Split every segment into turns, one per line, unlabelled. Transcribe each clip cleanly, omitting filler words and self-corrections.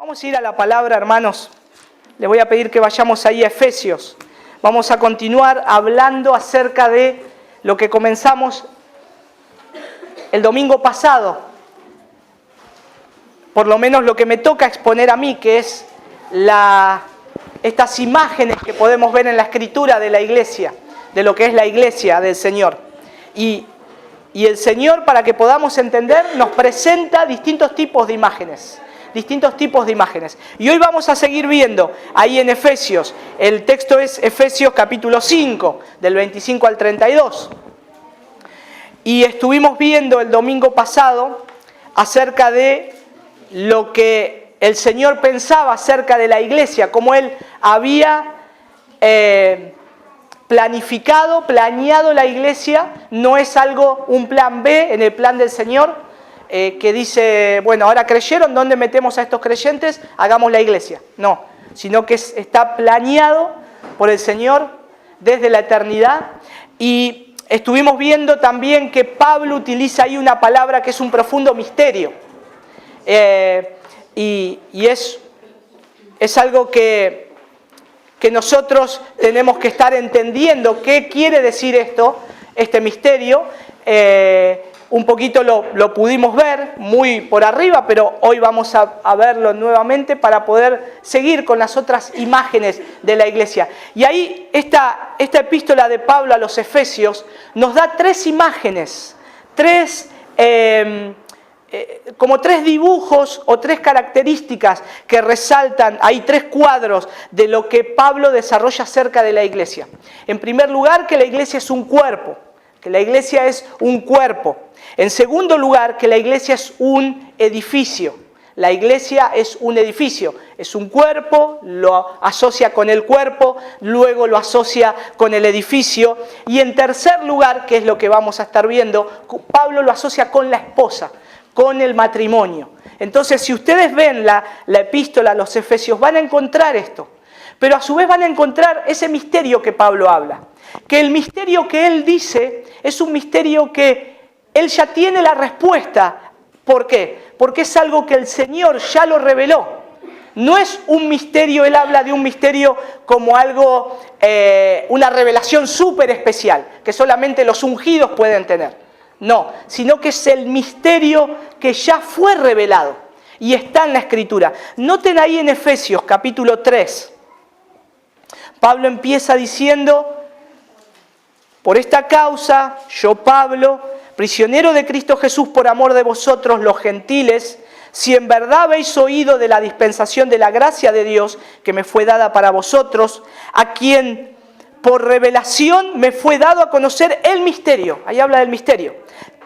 Vamos a ir a la palabra, hermanos. Les voy a pedir que vayamos ahí a Efesios. Vamos a continuar hablando acerca de lo que comenzamos el domingo pasado. Por lo menos lo que me toca exponer a mí, que es estas imágenes que podemos ver en la Escritura de la iglesia, de lo que es la iglesia del Señor. Y el Señor, para que podamos entender, nos presenta distintos tipos de imágenes. Y hoy vamos a seguir viendo ahí en Efesios. El texto es Efesios capítulo 5, del 25 al 32. Y estuvimos viendo el domingo pasado acerca de lo que el Señor pensaba acerca de la iglesia, cómo Él había planeado la iglesia. No es un plan B en el plan del Señor, que dice, bueno, ahora creyeron, ¿dónde metemos a estos creyentes? Hagamos la iglesia. No, sino que está planeado por el Señor desde la eternidad. Y estuvimos viendo también que Pablo utiliza ahí una palabra que es un profundo misterio. Y es algo que nosotros tenemos que estar entendiendo qué quiere decir este misterio. Un poquito lo pudimos ver muy por arriba, pero hoy vamos a verlo nuevamente para poder seguir con las otras imágenes de la iglesia. Y ahí esta epístola de Pablo a los Efesios nos da tres imágenes, como tres dibujos o tres características que resaltan, hay tres cuadros de lo que Pablo desarrolla acerca de la iglesia. En primer lugar, que la iglesia es un cuerpo. En segundo lugar, que la iglesia es un edificio. La iglesia es un edificio, es un cuerpo, lo asocia con el cuerpo, luego lo asocia con el edificio. Y en tercer lugar, que es lo que vamos a estar viendo, Pablo lo asocia con la esposa, con el matrimonio. Entonces, si ustedes ven la epístola a los Efesios, van a encontrar esto. Pero a su vez van a encontrar ese misterio que Pablo habla. Que el misterio que él dice es un misterio que él ya tiene la respuesta. ¿Por qué? Porque es algo que el Señor ya lo reveló. No es un misterio, él habla de un misterio como algo, una revelación súper especial, que solamente los ungidos pueden tener. No, sino que es el misterio que ya fue revelado y está en la Escritura. Noten ahí en Efesios capítulo 3, Pablo empieza diciendo: por esta causa, yo Pablo, prisionero de Cristo Jesús por amor de vosotros los gentiles, si en verdad habéis oído de la dispensación de la gracia de Dios que me fue dada para vosotros, a quien por revelación me fue dado a conocer el misterio, ahí habla del misterio,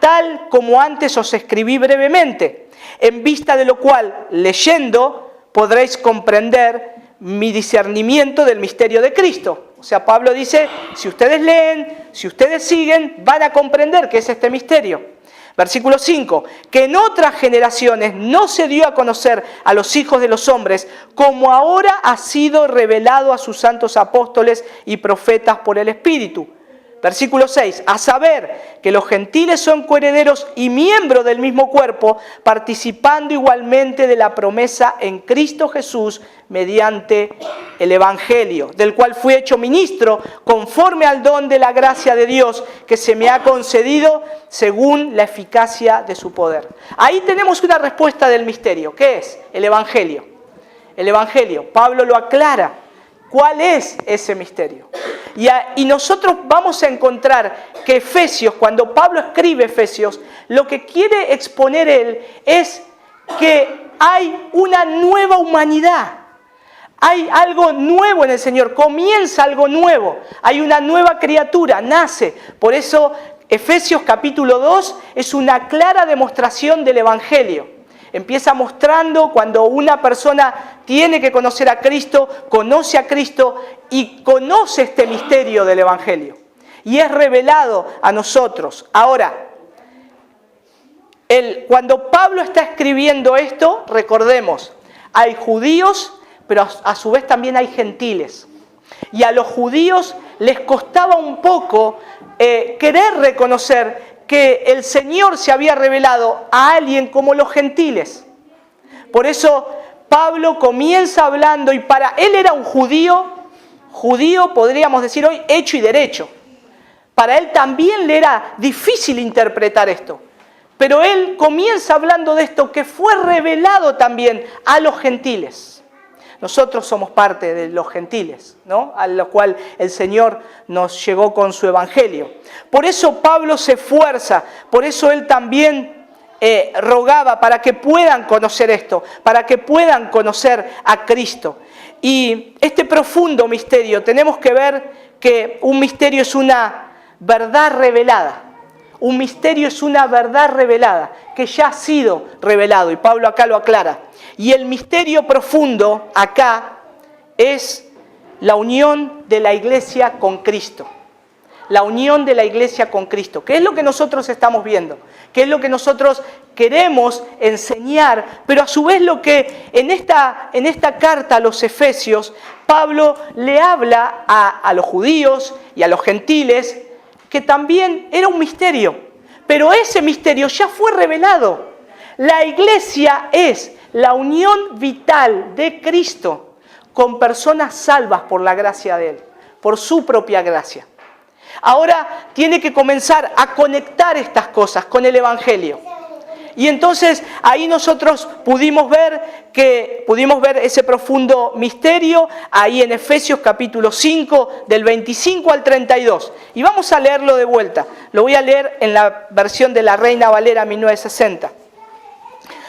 tal como antes os escribí brevemente, en vista de lo cual, leyendo, podréis comprender mi discernimiento del misterio de Cristo. O sea, Pablo dice, si ustedes leen, si ustedes siguen, van a comprender qué es este misterio. Versículo 5, que en otras generaciones no se dio a conocer a los hijos de los hombres, como ahora ha sido revelado a sus santos apóstoles y profetas por el Espíritu. Versículo 6, a saber que los gentiles son coherederos y miembros del mismo cuerpo, participando igualmente de la promesa en Cristo Jesús mediante el Evangelio, del cual fui hecho ministro conforme al don de la gracia de Dios que se me ha concedido según la eficacia de su poder. Ahí tenemos una respuesta del misterio. ¿Qué es? El Evangelio. El Evangelio. Pablo lo aclara. ¿Cuál es ese misterio? Y nosotros vamos a encontrar que Efesios, cuando Pablo escribe Efesios, lo que quiere exponer él es que hay una nueva humanidad. Hay algo nuevo en el Señor, comienza algo nuevo, hay una nueva criatura, nace. Por eso Efesios capítulo 2 es una clara demostración del Evangelio. Empieza mostrando cuando una persona tiene que conocer a Cristo, conoce a Cristo y conoce este misterio del Evangelio. Y es revelado a nosotros. Ahora, cuando Pablo está escribiendo esto, recordemos, hay judíos, pero a su vez también hay gentiles. Y a los judíos les costaba un poco querer reconocer que el Señor se había revelado a alguien como los gentiles. Por eso Pablo comienza hablando, y para él era un judío podríamos decir hoy, hecho y derecho. Para él también le era difícil interpretar esto. Pero él comienza hablando de esto que fue revelado también a los gentiles. Nosotros somos parte de los gentiles, ¿no? A lo cual el Señor nos llegó con su evangelio. Por eso Pablo se esfuerza, por eso él también rogaba para que puedan conocer esto, para que puedan conocer a Cristo. Y este profundo misterio, tenemos que ver que un misterio es una verdad revelada. Un misterio es una verdad revelada, que ya ha sido revelado, y Pablo acá lo aclara. Y el misterio profundo acá es la unión de la iglesia con Cristo. La unión de la iglesia con Cristo. ¿Qué es lo que nosotros estamos viendo? ¿Qué es lo que nosotros queremos enseñar? Pero a su vez lo que en esta carta a los Efesios, Pablo le habla a los judíos y a los gentiles, que también era un misterio. Pero ese misterio ya fue revelado. La iglesia es la unión vital de Cristo con personas salvas por la gracia de Él, por su propia gracia. Ahora tiene que comenzar a conectar estas cosas con el Evangelio. Y entonces ahí nosotros pudimos ver ese profundo misterio ahí en Efesios capítulo 5 del 25 al 32. Y vamos a leerlo de vuelta. Lo voy a leer en la versión de la Reina Valera 1960.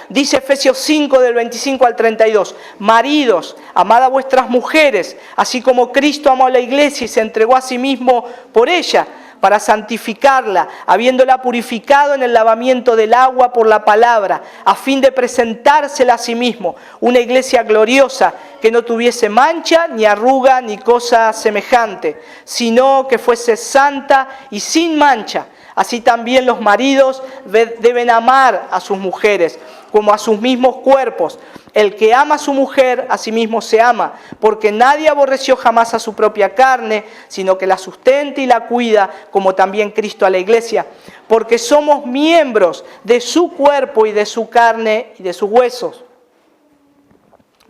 Dice Efesios 5 del 25 al 32, maridos, amad a vuestras mujeres, así como Cristo amó a la iglesia y se entregó a sí mismo por ella, para santificarla, habiéndola purificado en el lavamiento del agua por la palabra, a fin de presentársela a sí mismo, una iglesia gloriosa, que no tuviese mancha, ni arruga, ni cosa semejante, sino que fuese santa y sin mancha. Así también los maridos deben amar a sus mujeres, como a sus mismos cuerpos. El que ama a su mujer, a sí mismo se ama, porque nadie aborreció jamás a su propia carne, sino que la sustenta y la cuida, como también Cristo a la iglesia, porque somos miembros de su cuerpo y de su carne y de sus huesos.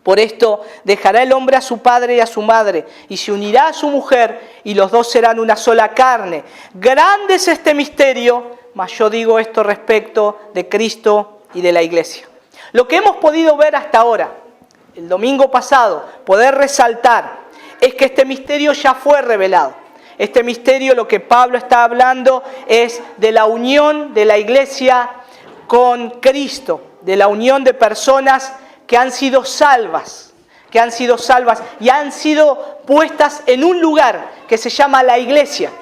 Por esto dejará el hombre a su padre y a su madre, y se unirá a su mujer, y los dos serán una sola carne. Grande es este misterio, mas yo digo esto respecto de Cristo y de la iglesia. Lo que hemos podido ver hasta ahora, el domingo pasado, poder resaltar, es que este misterio ya fue revelado. Este misterio, lo que Pablo está hablando, es de la unión de la iglesia con Cristo, de la unión de personas que han sido salvas y han sido puestas en un lugar que se llama la iglesia.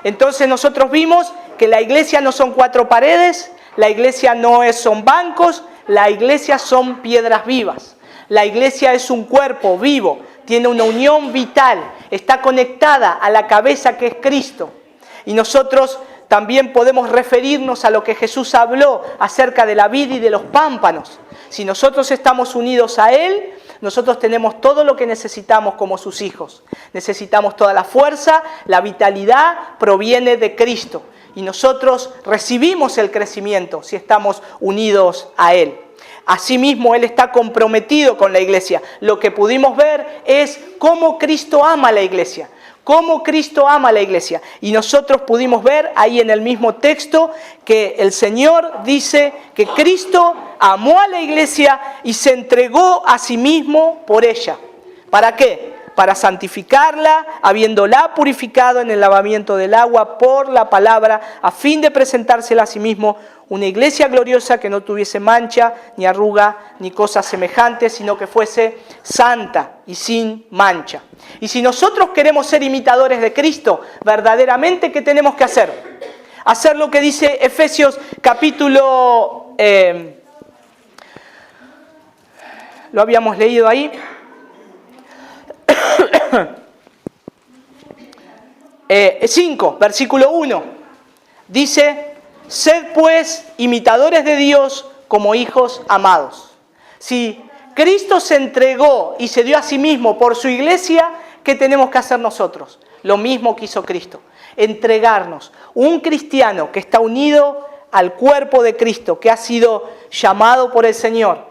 Entonces nosotros vimos que la iglesia no son 4 paredes, la iglesia no son bancos, la iglesia son piedras vivas. La iglesia es un cuerpo vivo, tiene una unión vital, está conectada a la cabeza que es Cristo. Y nosotros también podemos referirnos a lo que Jesús habló acerca de la vid y de los pámpanos. Si nosotros estamos unidos a Él, nosotros tenemos todo lo que necesitamos como sus hijos. Necesitamos toda la fuerza, la vitalidad proviene de Cristo. Y nosotros recibimos el crecimiento si estamos unidos a Él. Asimismo, Él está comprometido con la iglesia. Lo que pudimos ver es cómo Cristo ama a la iglesia. Cómo Cristo ama a la iglesia. Y nosotros pudimos ver ahí en el mismo texto que el Señor dice que Cristo amó a la iglesia y se entregó a sí mismo por ella. ¿Para qué? Para santificarla, habiéndola purificado en el lavamiento del agua por la palabra, a fin de presentársela a sí mismo una iglesia gloriosa que no tuviese mancha, ni arruga, ni cosas semejantes, sino que fuese santa y sin mancha. Y si nosotros queremos ser imitadores de Cristo, verdaderamente, ¿qué tenemos que hacer? Hacer lo que dice Efesios capítulo... lo habíamos leído ahí. 5, versículo 1. Dice: sed pues imitadores de Dios como hijos amados. Si Cristo se entregó y se dio a sí mismo por su iglesia, ¿qué tenemos que hacer nosotros? Lo mismo que hizo Cristo, entregarnos. Un cristiano que está unido al cuerpo de Cristo, que ha sido llamado por el Señor,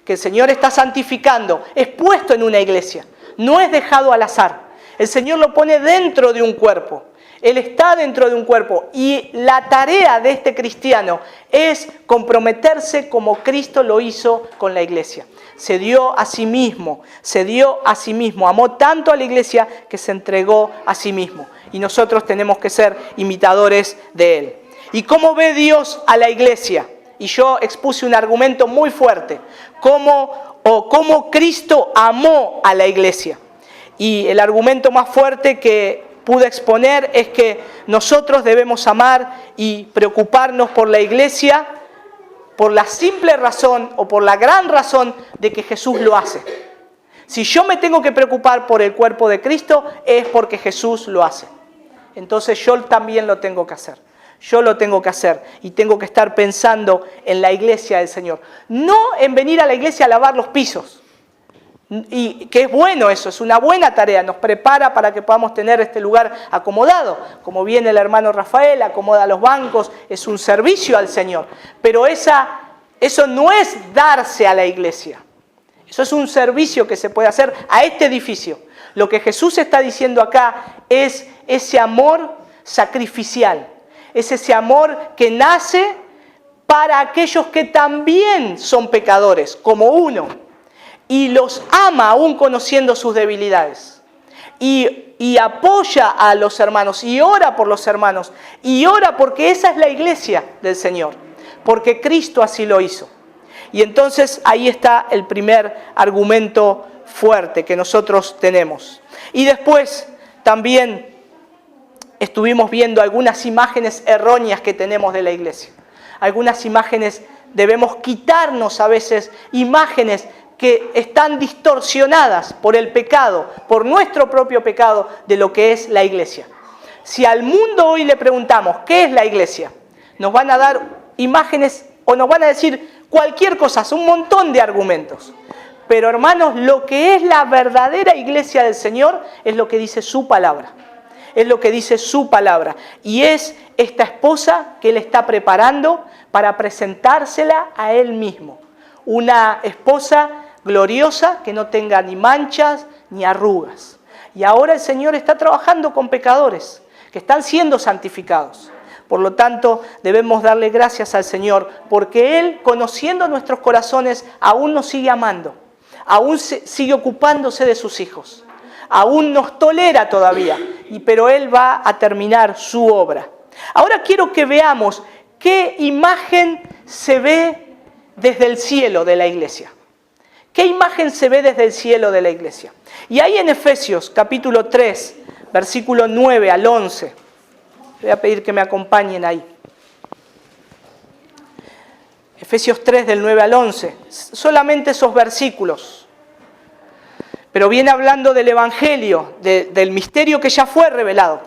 que el Señor está santificando es puesto en una iglesia, no es dejado al azar. El Señor lo pone dentro de un cuerpo. Él está dentro de un cuerpo y la tarea de este cristiano es comprometerse como Cristo lo hizo con la iglesia. Se dio a sí mismo, amó tanto a la iglesia que se entregó a sí mismo. Y nosotros tenemos que ser imitadores de Él. ¿Y cómo ve Dios a la iglesia? Y yo expuse un argumento muy fuerte, cómo Cristo amó a la iglesia. Y el argumento más fuerte que pude exponer es que nosotros debemos amar y preocuparnos por la iglesia por la simple razón o por la gran razón de que Jesús lo hace. Si yo me tengo que preocupar por el cuerpo de Cristo es porque Jesús lo hace. Entonces yo también lo tengo que hacer. Yo lo tengo que hacer y tengo que estar pensando en la iglesia del Señor. No en venir a la iglesia a lavar los pisos. Y que es bueno eso, es una buena tarea, nos prepara para que podamos tener este lugar acomodado. Como viene el hermano Rafael, acomoda los bancos, es un servicio al Señor. Pero eso no es darse a la iglesia. Eso es un servicio que se puede hacer a este edificio. Lo que Jesús está diciendo acá es ese amor sacrificial. Es ese amor que nace para aquellos que también son pecadores, como uno. Y los ama aún conociendo sus debilidades. Y apoya a los hermanos, y ora por los hermanos. Y ora porque esa es la iglesia del Señor. Porque Cristo así lo hizo. Y entonces ahí está el primer argumento fuerte que nosotros tenemos. Y después también estuvimos viendo algunas imágenes erróneas que tenemos de la iglesia. Algunas imágenes, debemos quitarnos a veces imágenes que están distorsionadas por el pecado, por nuestro propio pecado de lo que es la iglesia. Si al mundo hoy le preguntamos ¿qué es la iglesia?, nos van a dar imágenes o nos van a decir cualquier cosa, un montón de argumentos. Pero hermanos, lo que es la verdadera iglesia del Señor es lo que dice su palabra. Es lo que dice su palabra. Y es esta esposa que Él está preparando para presentársela a Él mismo. Una esposa gloriosa que no tenga ni manchas ni arrugas. Y ahora el Señor está trabajando con pecadores que están siendo santificados. Por lo tanto, debemos darle gracias al Señor porque Él, conociendo nuestros corazones, aún nos sigue amando. Aún sigue ocupándose de sus hijos. Aún nos tolera todavía. Pero Él va a terminar su obra. Ahora quiero que veamos qué imagen se ve desde el cielo de la iglesia. ¿Qué imagen se ve desde el cielo de la iglesia? Y ahí en Efesios capítulo 3, versículo 9 al 11. Voy a pedir que me acompañen ahí. Efesios 3 del 9 al 11. Solamente esos versículos. Pero viene hablando del Evangelio, del misterio que ya fue revelado.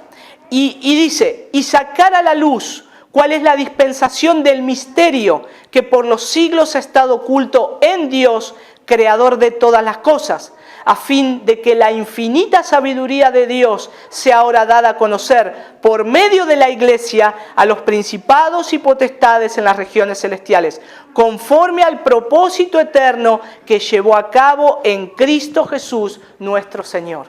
Y dice, y sacar a la luz cuál es la dispensación del misterio que por los siglos ha estado oculto en Dios, creador de todas las cosas, a fin de que la infinita sabiduría de Dios sea ahora dada a conocer por medio de la iglesia a los principados y potestades en las regiones celestiales, conforme al propósito eterno que llevó a cabo en Cristo Jesús nuestro Señor.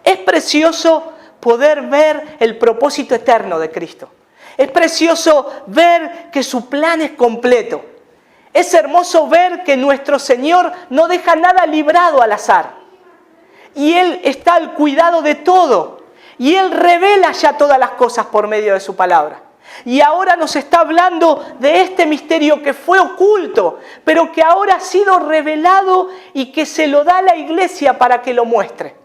Es precioso poder ver el propósito eterno de Cristo. Es precioso ver que su plan es completo. Es hermoso ver que nuestro Señor no deja nada librado al azar. Y Él está al cuidado de todo. Y Él revela ya todas las cosas por medio de su palabra. Y ahora nos está hablando de este misterio que fue oculto, pero que ahora ha sido revelado y que se lo da a la iglesia para que lo muestre.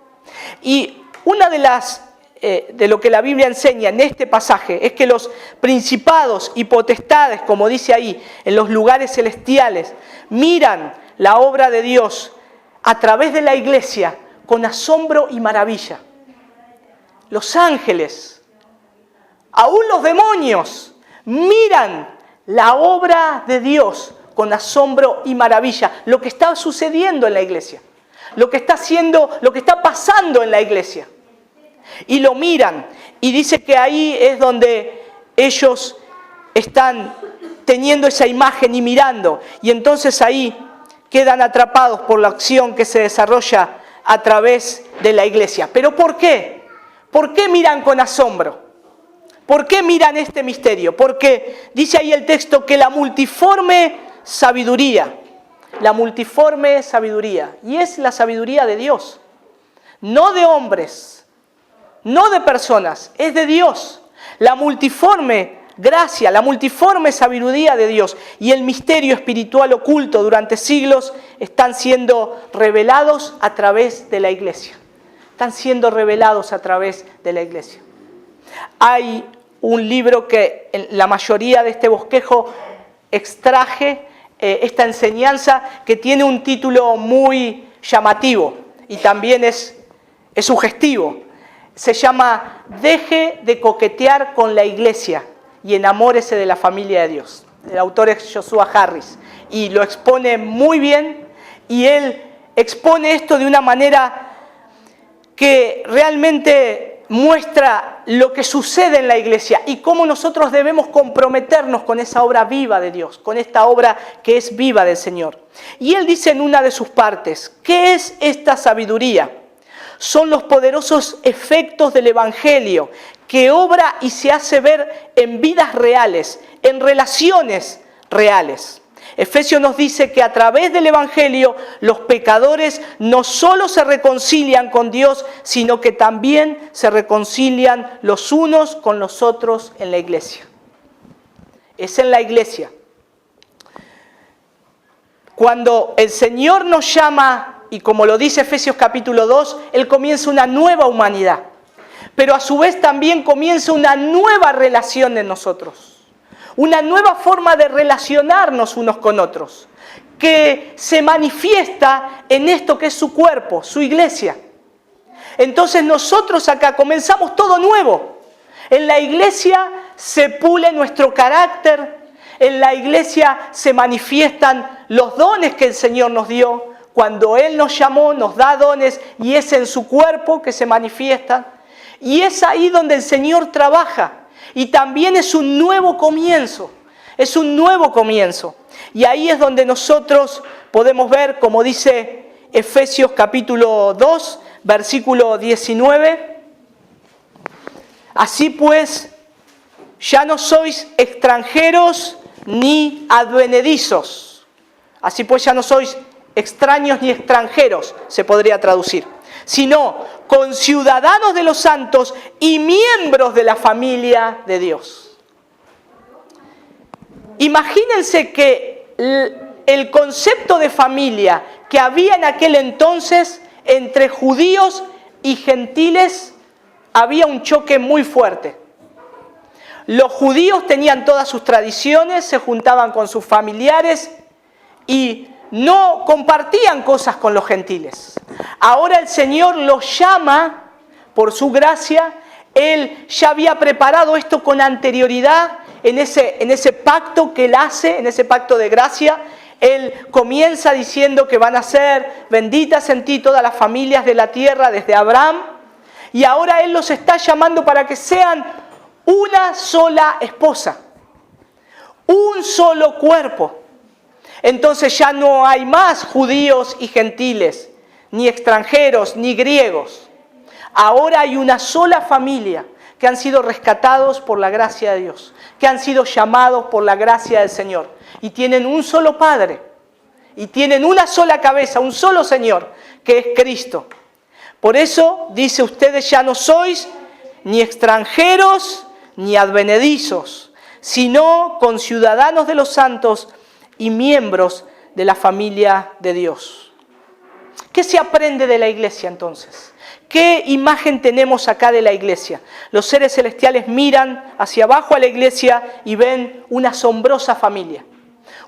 Y una de lo que la Biblia enseña en este pasaje es que los principados y potestades, como dice ahí, en los lugares celestiales, miran la obra de Dios a través de la iglesia con asombro y maravilla. Los ángeles, aún los demonios, miran la obra de Dios con asombro y maravilla, lo que está sucediendo en la iglesia, lo que está pasando en la iglesia. Y lo miran, y dice que ahí es donde ellos están teniendo esa imagen y mirando. Y entonces ahí quedan atrapados por la acción que se desarrolla a través de la iglesia. ¿Pero por qué? ¿Por qué miran con asombro? ¿Por qué miran este misterio? Porque dice ahí el texto que la multiforme sabiduría, y es la sabiduría de Dios, no de hombres, no de personas, es de Dios. La multiforme gracia, la multiforme sabiduría de Dios y el misterio espiritual oculto durante siglos están siendo revelados a través de la iglesia. Están siendo revelados a través de la iglesia. Hay un libro que en la mayoría de este bosquejo extraje esta enseñanza que tiene un título muy llamativo y también es sugestivo. Se llama Deje de coquetear con la iglesia y enamórese de la familia de Dios. El autor es Joshua Harris y lo expone muy bien, y él expone esto de una manera que realmente muestra lo que sucede en la iglesia y cómo nosotros debemos comprometernos con esa obra viva de Dios, con esta obra que es viva del Señor. Y él dice en una de sus partes, ¿qué es esta sabiduría? Son los poderosos efectos del Evangelio que obra y se hace ver en vidas reales, en relaciones reales. Efesios nos dice que a través del Evangelio los pecadores no solo se reconcilian con Dios, sino que también se reconcilian los unos con los otros en la iglesia. Es en la iglesia. Cuando el Señor nos llama, y como lo dice Efesios capítulo 2, Él comienza una nueva humanidad. Pero a su vez también comienza una nueva relación en nosotros. Una nueva forma de relacionarnos unos con otros, que se manifiesta en esto que es su cuerpo, su iglesia. Entonces nosotros acá comenzamos todo nuevo. En la iglesia se pule nuestro carácter, en la iglesia se manifiestan los dones que el Señor nos dio. Cuando Él nos llamó, nos da dones y es en su cuerpo que se manifiestan. Y es ahí donde el Señor trabaja. Y también es un nuevo comienzo, es un nuevo comienzo. Y ahí es donde nosotros podemos ver, como dice Efesios capítulo 2, versículo 19. Así pues, ya no sois extranjeros ni advenedizos. Así pues, ya no sois extraños ni extranjeros, se podría traducir, sino conciudadanos de los santos y miembros de la familia de Dios. Imagínense que el concepto de familia que había en aquel entonces entre judíos y gentiles, había un choque muy fuerte. Los judíos tenían todas sus tradiciones, se juntaban con sus familiares y no compartían cosas con los gentiles. Ahora el Señor los llama por su gracia. Él ya había preparado esto con anterioridad en ese pacto que Él hace, en ese pacto de gracia. Él comienza diciendo que van a ser benditas en ti todas las familias de la tierra desde Abraham. Y ahora Él los está llamando para que sean una sola esposa, un solo cuerpo. Entonces ya no hay más judíos y gentiles, ni extranjeros, ni griegos. Ahora hay una sola familia que han sido rescatados por la gracia de Dios, que han sido llamados por la gracia del Señor. Y tienen un solo Padre, y tienen una sola cabeza, un solo Señor, que es Cristo. Por eso dice, ustedes ya no sois ni extranjeros ni advenedizos, sino conciudadanos de los santos y miembros de la familia de Dios. ¿Qué se aprende de la iglesia entonces? ¿Qué imagen tenemos acá de la iglesia? Los seres celestiales miran hacia abajo a la iglesia y ven una asombrosa familia.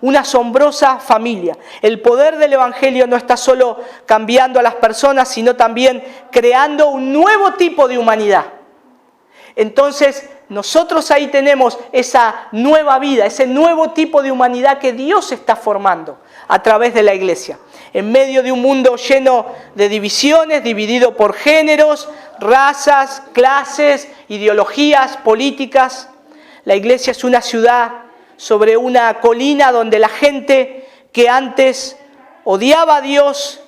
Una asombrosa familia. El poder del Evangelio no está solo cambiando a las personas, sino también creando un nuevo tipo de humanidad. Entonces, nosotros ahí tenemos esa nueva vida, ese nuevo tipo de humanidad que Dios está formando a través de la iglesia. En medio de un mundo lleno de divisiones, dividido por géneros, razas, clases, ideologías, políticas, la iglesia es una ciudad sobre una colina donde la gente que antes odiaba a Dios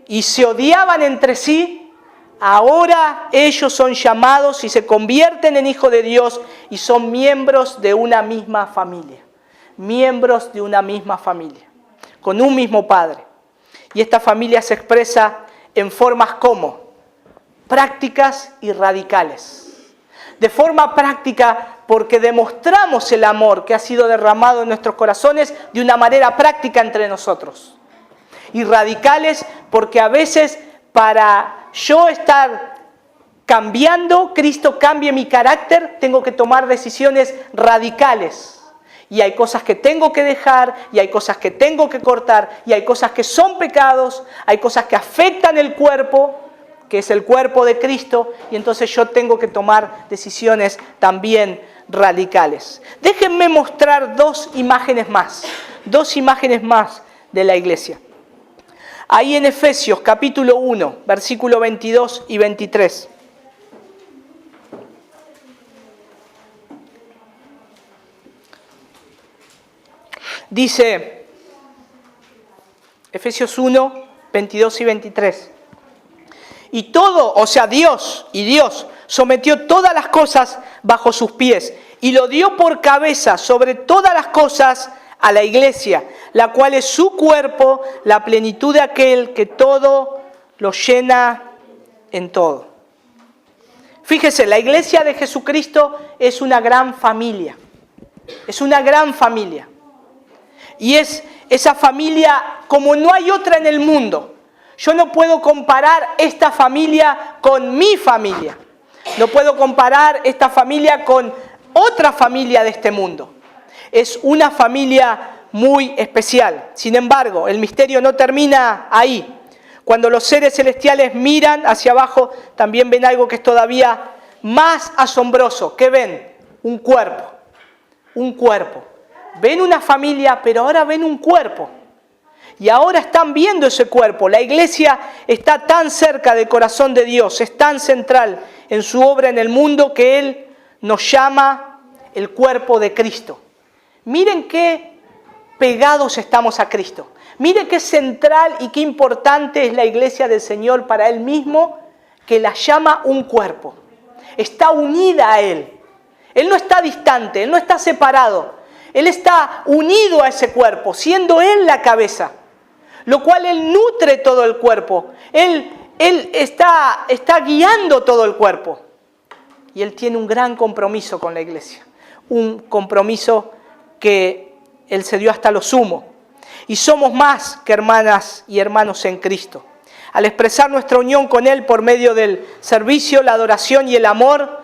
y se odiaban entre sí, ahora ellos son llamados y se convierten en hijos de Dios y son miembros de una misma familia. Miembros de una misma familia, con un mismo Padre. Y esta familia se expresa en formas como prácticas y radicales. De forma práctica, porque demostramos el amor que ha sido derramado en nuestros corazones de una manera práctica entre nosotros. Y radicales, porque a veces para yo estar cambiando, Cristo cambie mi carácter, tengo que tomar decisiones radicales. Y hay cosas que tengo que dejar, y hay cosas que tengo que cortar, y hay cosas que son pecados, hay cosas que afectan el cuerpo, que es el cuerpo de Cristo, y entonces yo tengo que tomar decisiones también radicales. Déjenme mostrar dos imágenes más de la iglesia. Ahí en Efesios capítulo 1, versículo 22 y 23. Dice, Efesios 1, 22 y 23. Y todo, o sea, Dios sometió todas las cosas bajo sus pies y lo dio por cabeza sobre todas las cosas a la iglesia, la cual es su cuerpo, la plenitud de aquel que todo lo llena en todo. Fíjese, la iglesia de Jesucristo es una gran familia. Es una gran familia. Y es esa familia como no hay otra en el mundo. Yo no puedo comparar esta familia con mi familia. No puedo comparar esta familia con otra familia de este mundo. Es una familia muy especial. Sin embargo, el misterio no termina ahí. Cuando los seres celestiales miran hacia abajo, también ven algo que es todavía más asombroso. ¿Qué ven? Un cuerpo. Un cuerpo. Ven una familia, pero ahora ven un cuerpo. Y ahora están viendo ese cuerpo. La iglesia está tan cerca del corazón de Dios, es tan central en su obra en el mundo que Él nos llama el cuerpo de Cristo. Miren qué pegados estamos a Cristo. Miren qué central y qué importante es la iglesia del Señor para Él mismo, que la llama un cuerpo. Está unida a Él. Él no está distante, Él no está separado. Él está unido a ese cuerpo, siendo Él la cabeza. Lo cual Él nutre todo el cuerpo. Él está guiando todo el cuerpo. Y Él tiene un gran compromiso con la iglesia. Un compromiso que Él se dio hasta lo sumo. Y somos más que hermanas y hermanos en Cristo. Al expresar nuestra unión con Él por medio del servicio, la adoración y el amor,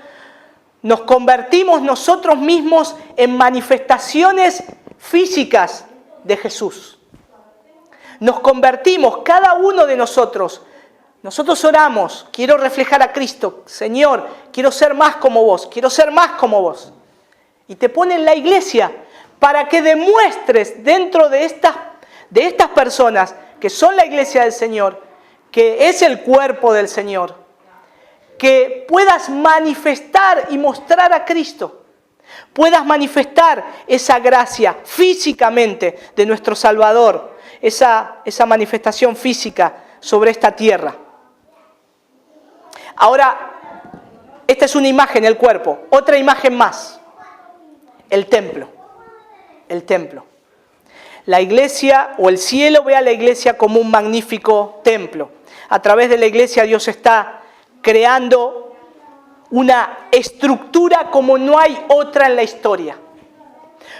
nos convertimos nosotros mismos en manifestaciones físicas de Jesús. Nos convertimos, cada uno de nosotros. Nosotros oramos, quiero reflejar a Cristo. Señor, quiero ser más como vos, quiero ser más como vos. Y te pone en la iglesia para que demuestres dentro de estas personas que son la iglesia del Señor, que es el cuerpo del Señor, que puedas manifestar y mostrar a Cristo. Puedas manifestar esa gracia físicamente de nuestro Salvador. Esa manifestación física sobre esta tierra. Ahora, esta es una imagen, el cuerpo. Otra imagen más, el templo. El templo. La iglesia o el cielo ve a la iglesia como un magnífico templo. A través de la iglesia Dios está creando una estructura como no hay otra en la historia.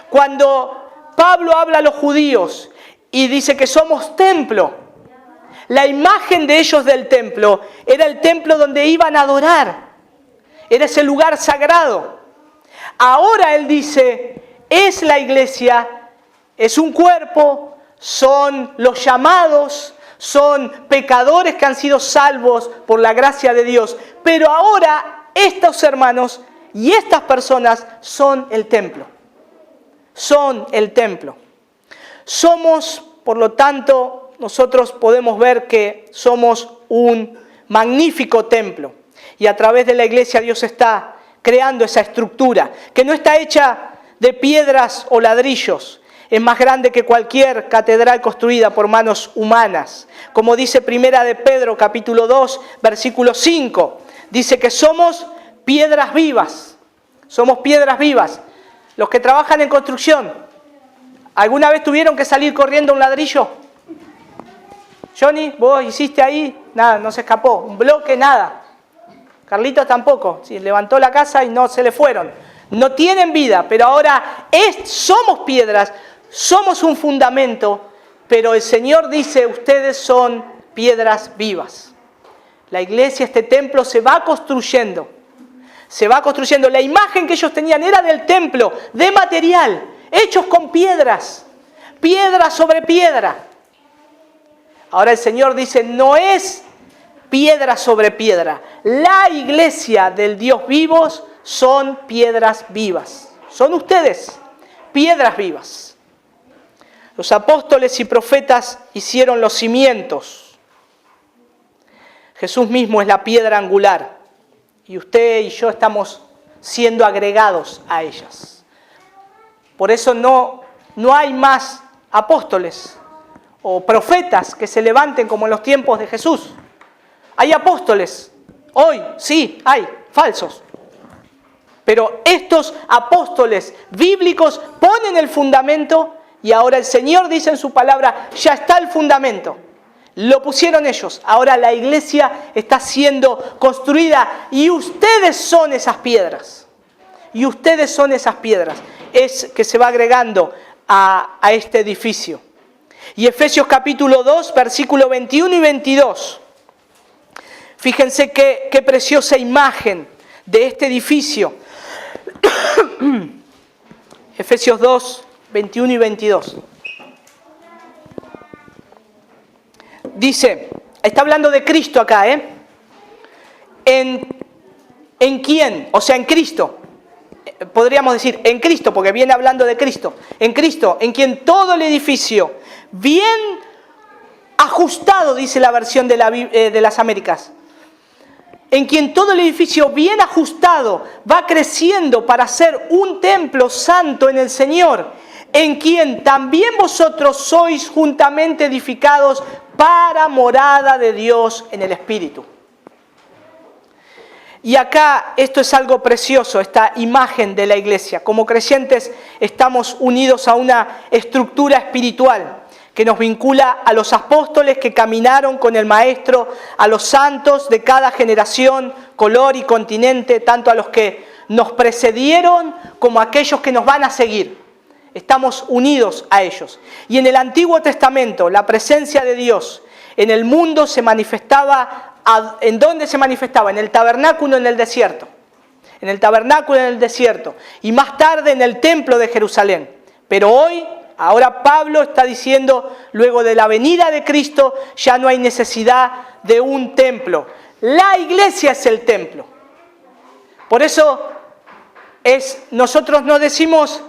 Cuando Pablo habla a los judíos y dice que somos templo, la imagen de ellos del templo era el templo donde iban a adorar. Era ese lugar sagrado. Ahora él dice, es la iglesia, es un cuerpo, son los llamados, son pecadores que han sido salvos por la gracia de Dios. Pero ahora estos hermanos y estas personas son el templo. Son el templo. Somos, por lo tanto, nosotros podemos ver que somos un magnífico templo. Y a través de la iglesia Dios está creando esa estructura, que no está hecha de piedras o ladrillos. es más grande que cualquier catedral construida por manos humanas. Como dice Primera de Pedro, capítulo 2, versículo 5, dice que somos piedras vivas. Somos piedras vivas. Los que trabajan en construcción, ¿alguna vez tuvieron que salir corriendo un ladrillo? Johnny, vos hiciste ahí, nada, no se escapó. Un bloque, nada. Carlitos tampoco. Sí, levantó la casa y no se le fueron. No tienen vida, pero ahora somos piedras, somos un fundamento, pero el Señor dice, ustedes son piedras vivas. La iglesia, este templo se va construyendo. Se va construyendo. La imagen que ellos tenían era del templo, de material, hechos con piedras, piedra sobre piedra. Ahora el Señor dice, no es piedra sobre piedra. La iglesia del Dios vivos son piedras vivas. Son ustedes, piedras vivas. Los apóstoles y profetas hicieron los cimientos. Jesús mismo es la piedra angular. Y usted y yo estamos siendo agregados a ellas. Por eso no hay más apóstoles o profetas que se levanten como en los tiempos de Jesús. Hay apóstoles. Hoy, sí, hay falsos. Pero estos apóstoles bíblicos ponen el fundamento y ahora el Señor dice en su palabra, ya está el fundamento. Lo pusieron ellos. Ahora la iglesia está siendo construida y ustedes son esas piedras. Y ustedes son esas piedras. Es que se va agregando a este edificio. Y Efesios capítulo 2, versículo 21 y 22. Fíjense qué preciosa imagen de este edificio. Efesios 2, 21 y 22. Dice, está hablando de Cristo acá, ¿En quién? O sea, en Cristo. Podríamos decir, en Cristo, porque viene hablando de Cristo. En Cristo, en quien todo el edificio, bien ajustado, dice la versión de las Américas. En quien todo el edificio bien ajustado va creciendo para ser un templo santo en el Señor, en quien también vosotros sois juntamente edificados para morada de Dios en el Espíritu. Y acá esto es algo precioso, esta imagen de la iglesia. Como creyentes estamos unidos a una estructura espiritual que nos vincula a los apóstoles que caminaron con el Maestro, a los santos de cada generación, color y continente, tanto a los que nos precedieron como a aquellos que nos van a seguir. Estamos unidos a ellos. Y en el Antiguo Testamento, la presencia de Dios en el mundo se manifestaba. ¿En dónde se manifestaba? En el tabernáculo en el desierto. En el tabernáculo en el desierto. Y más tarde en el templo de Jerusalén. Pero hoy, ahora Pablo está diciendo, luego de la venida de Cristo, ya no hay necesidad de un templo. La iglesia es el templo. Por eso nosotros no decimos,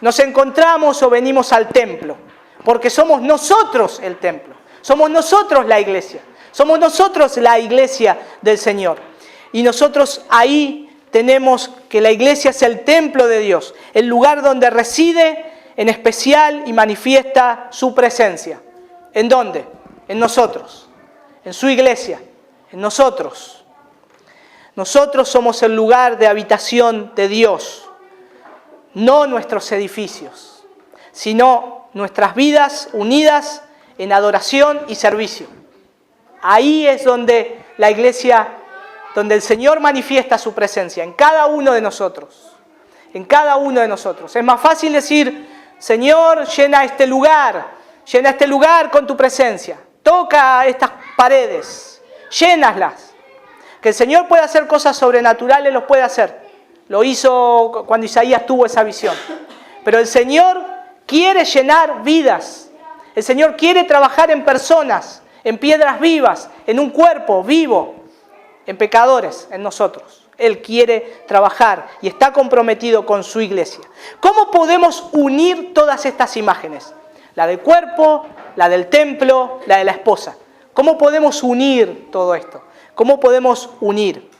nos encontramos o venimos al templo. Porque somos nosotros el templo. Somos nosotros la iglesia. Somos nosotros la iglesia del Señor. Y nosotros ahí tenemos que la iglesia es el templo de Dios, el lugar donde reside en especial y manifiesta su presencia. ¿En dónde? En nosotros, en su iglesia, en nosotros. Nosotros somos el lugar de habitación de Dios, no nuestros edificios, sino nuestras vidas unidas en adoración y servicio. Ahí es donde la iglesia, donde el Señor manifiesta su presencia, en cada uno de nosotros. En cada uno de nosotros. Es más fácil decir, Señor, llena este lugar con tu presencia. Toca estas paredes, llénalas. Que el Señor pueda hacer cosas sobrenaturales, los puede hacer. Lo hizo cuando Isaías tuvo esa visión. Pero el Señor quiere llenar vidas. El Señor quiere trabajar en personas, en piedras vivas, en un cuerpo vivo, en pecadores, en nosotros. Él quiere trabajar y está comprometido con su iglesia. ¿Cómo podemos unir todas estas imágenes? La del cuerpo, la del templo, la de la esposa. ¿Cómo podemos unir todo esto? ¿Cómo podemos unir?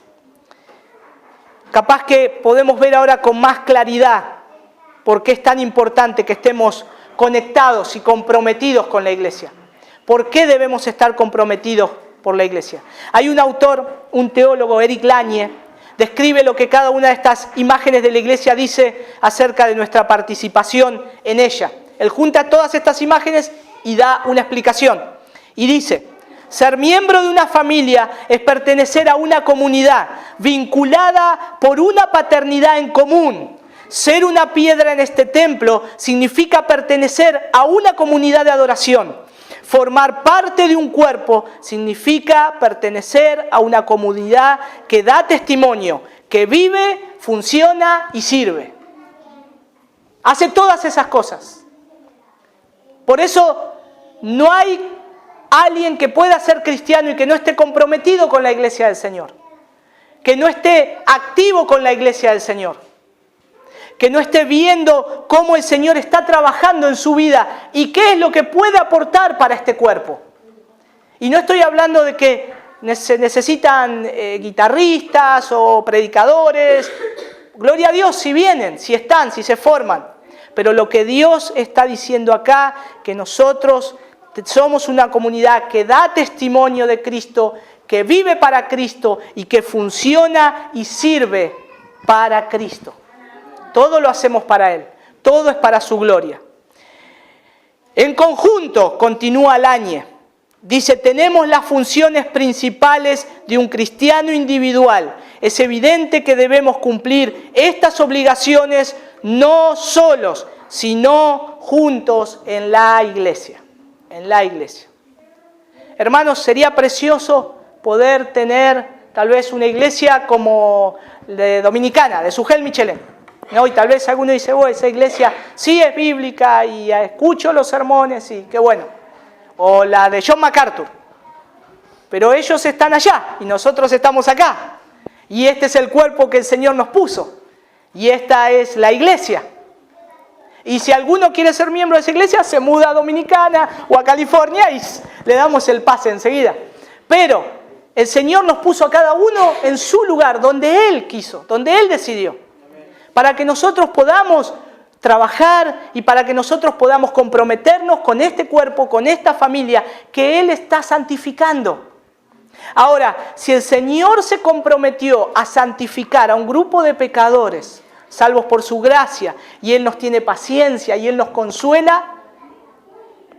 Capaz que podemos ver ahora con más claridad por qué es tan importante que estemos conectados y comprometidos con la iglesia. ¿Por qué debemos estar comprometidos por la iglesia? Hay un autor, un teólogo, Eric Lagne, describe lo que cada una de estas imágenes de la iglesia dice acerca de nuestra participación en ella. Él junta todas estas imágenes y da una explicación. Y dice: ser miembro de una familia es pertenecer a una comunidad vinculada por una paternidad en común. Ser una piedra en este templo significa pertenecer a una comunidad de adoración. Formar parte de un cuerpo significa pertenecer a una comunidad que da testimonio, que vive, funciona y sirve. Hace todas esas cosas. Por eso no hay alguien que pueda ser cristiano y que no esté comprometido con la iglesia del Señor, que no esté activo con la iglesia del Señor, que no esté viendo cómo el Señor está trabajando en su vida y qué es lo que puede aportar para este cuerpo. Y no estoy hablando de que se necesitan guitarristas o predicadores. Gloria a Dios si vienen, si están, si se forman. Pero lo que Dios está diciendo acá, que nosotros somos una comunidad que da testimonio de Cristo, que vive para Cristo y que funciona y sirve para Cristo. Todo lo hacemos para Él, todo es para su gloria. En conjunto, continúa Lagne, dice: tenemos las funciones principales de un cristiano individual. Es evidente que debemos cumplir estas obligaciones no solos, sino juntos en la iglesia. En la iglesia. Hermanos, sería precioso poder tener tal vez una iglesia como de dominicana, de Sujel Michelén. ¿No? Y tal vez alguno dice: oh, esa iglesia sí es bíblica y escucho los sermones y qué bueno. O la de John MacArthur. Pero ellos están allá y nosotros estamos acá. Y este es el cuerpo que el Señor nos puso. Y esta es la iglesia. Y si alguno quiere ser miembro de esa iglesia, se muda a Dominicana o a California y le damos el pase enseguida. Pero el Señor nos puso a cada uno en su lugar, donde Él quiso, donde Él decidió. Para que nosotros podamos trabajar y para que nosotros podamos comprometernos con este cuerpo, con esta familia que Él está santificando. Ahora, si el Señor se comprometió a santificar a un grupo de pecadores, salvos por su gracia, y Él nos tiene paciencia y Él nos consuela,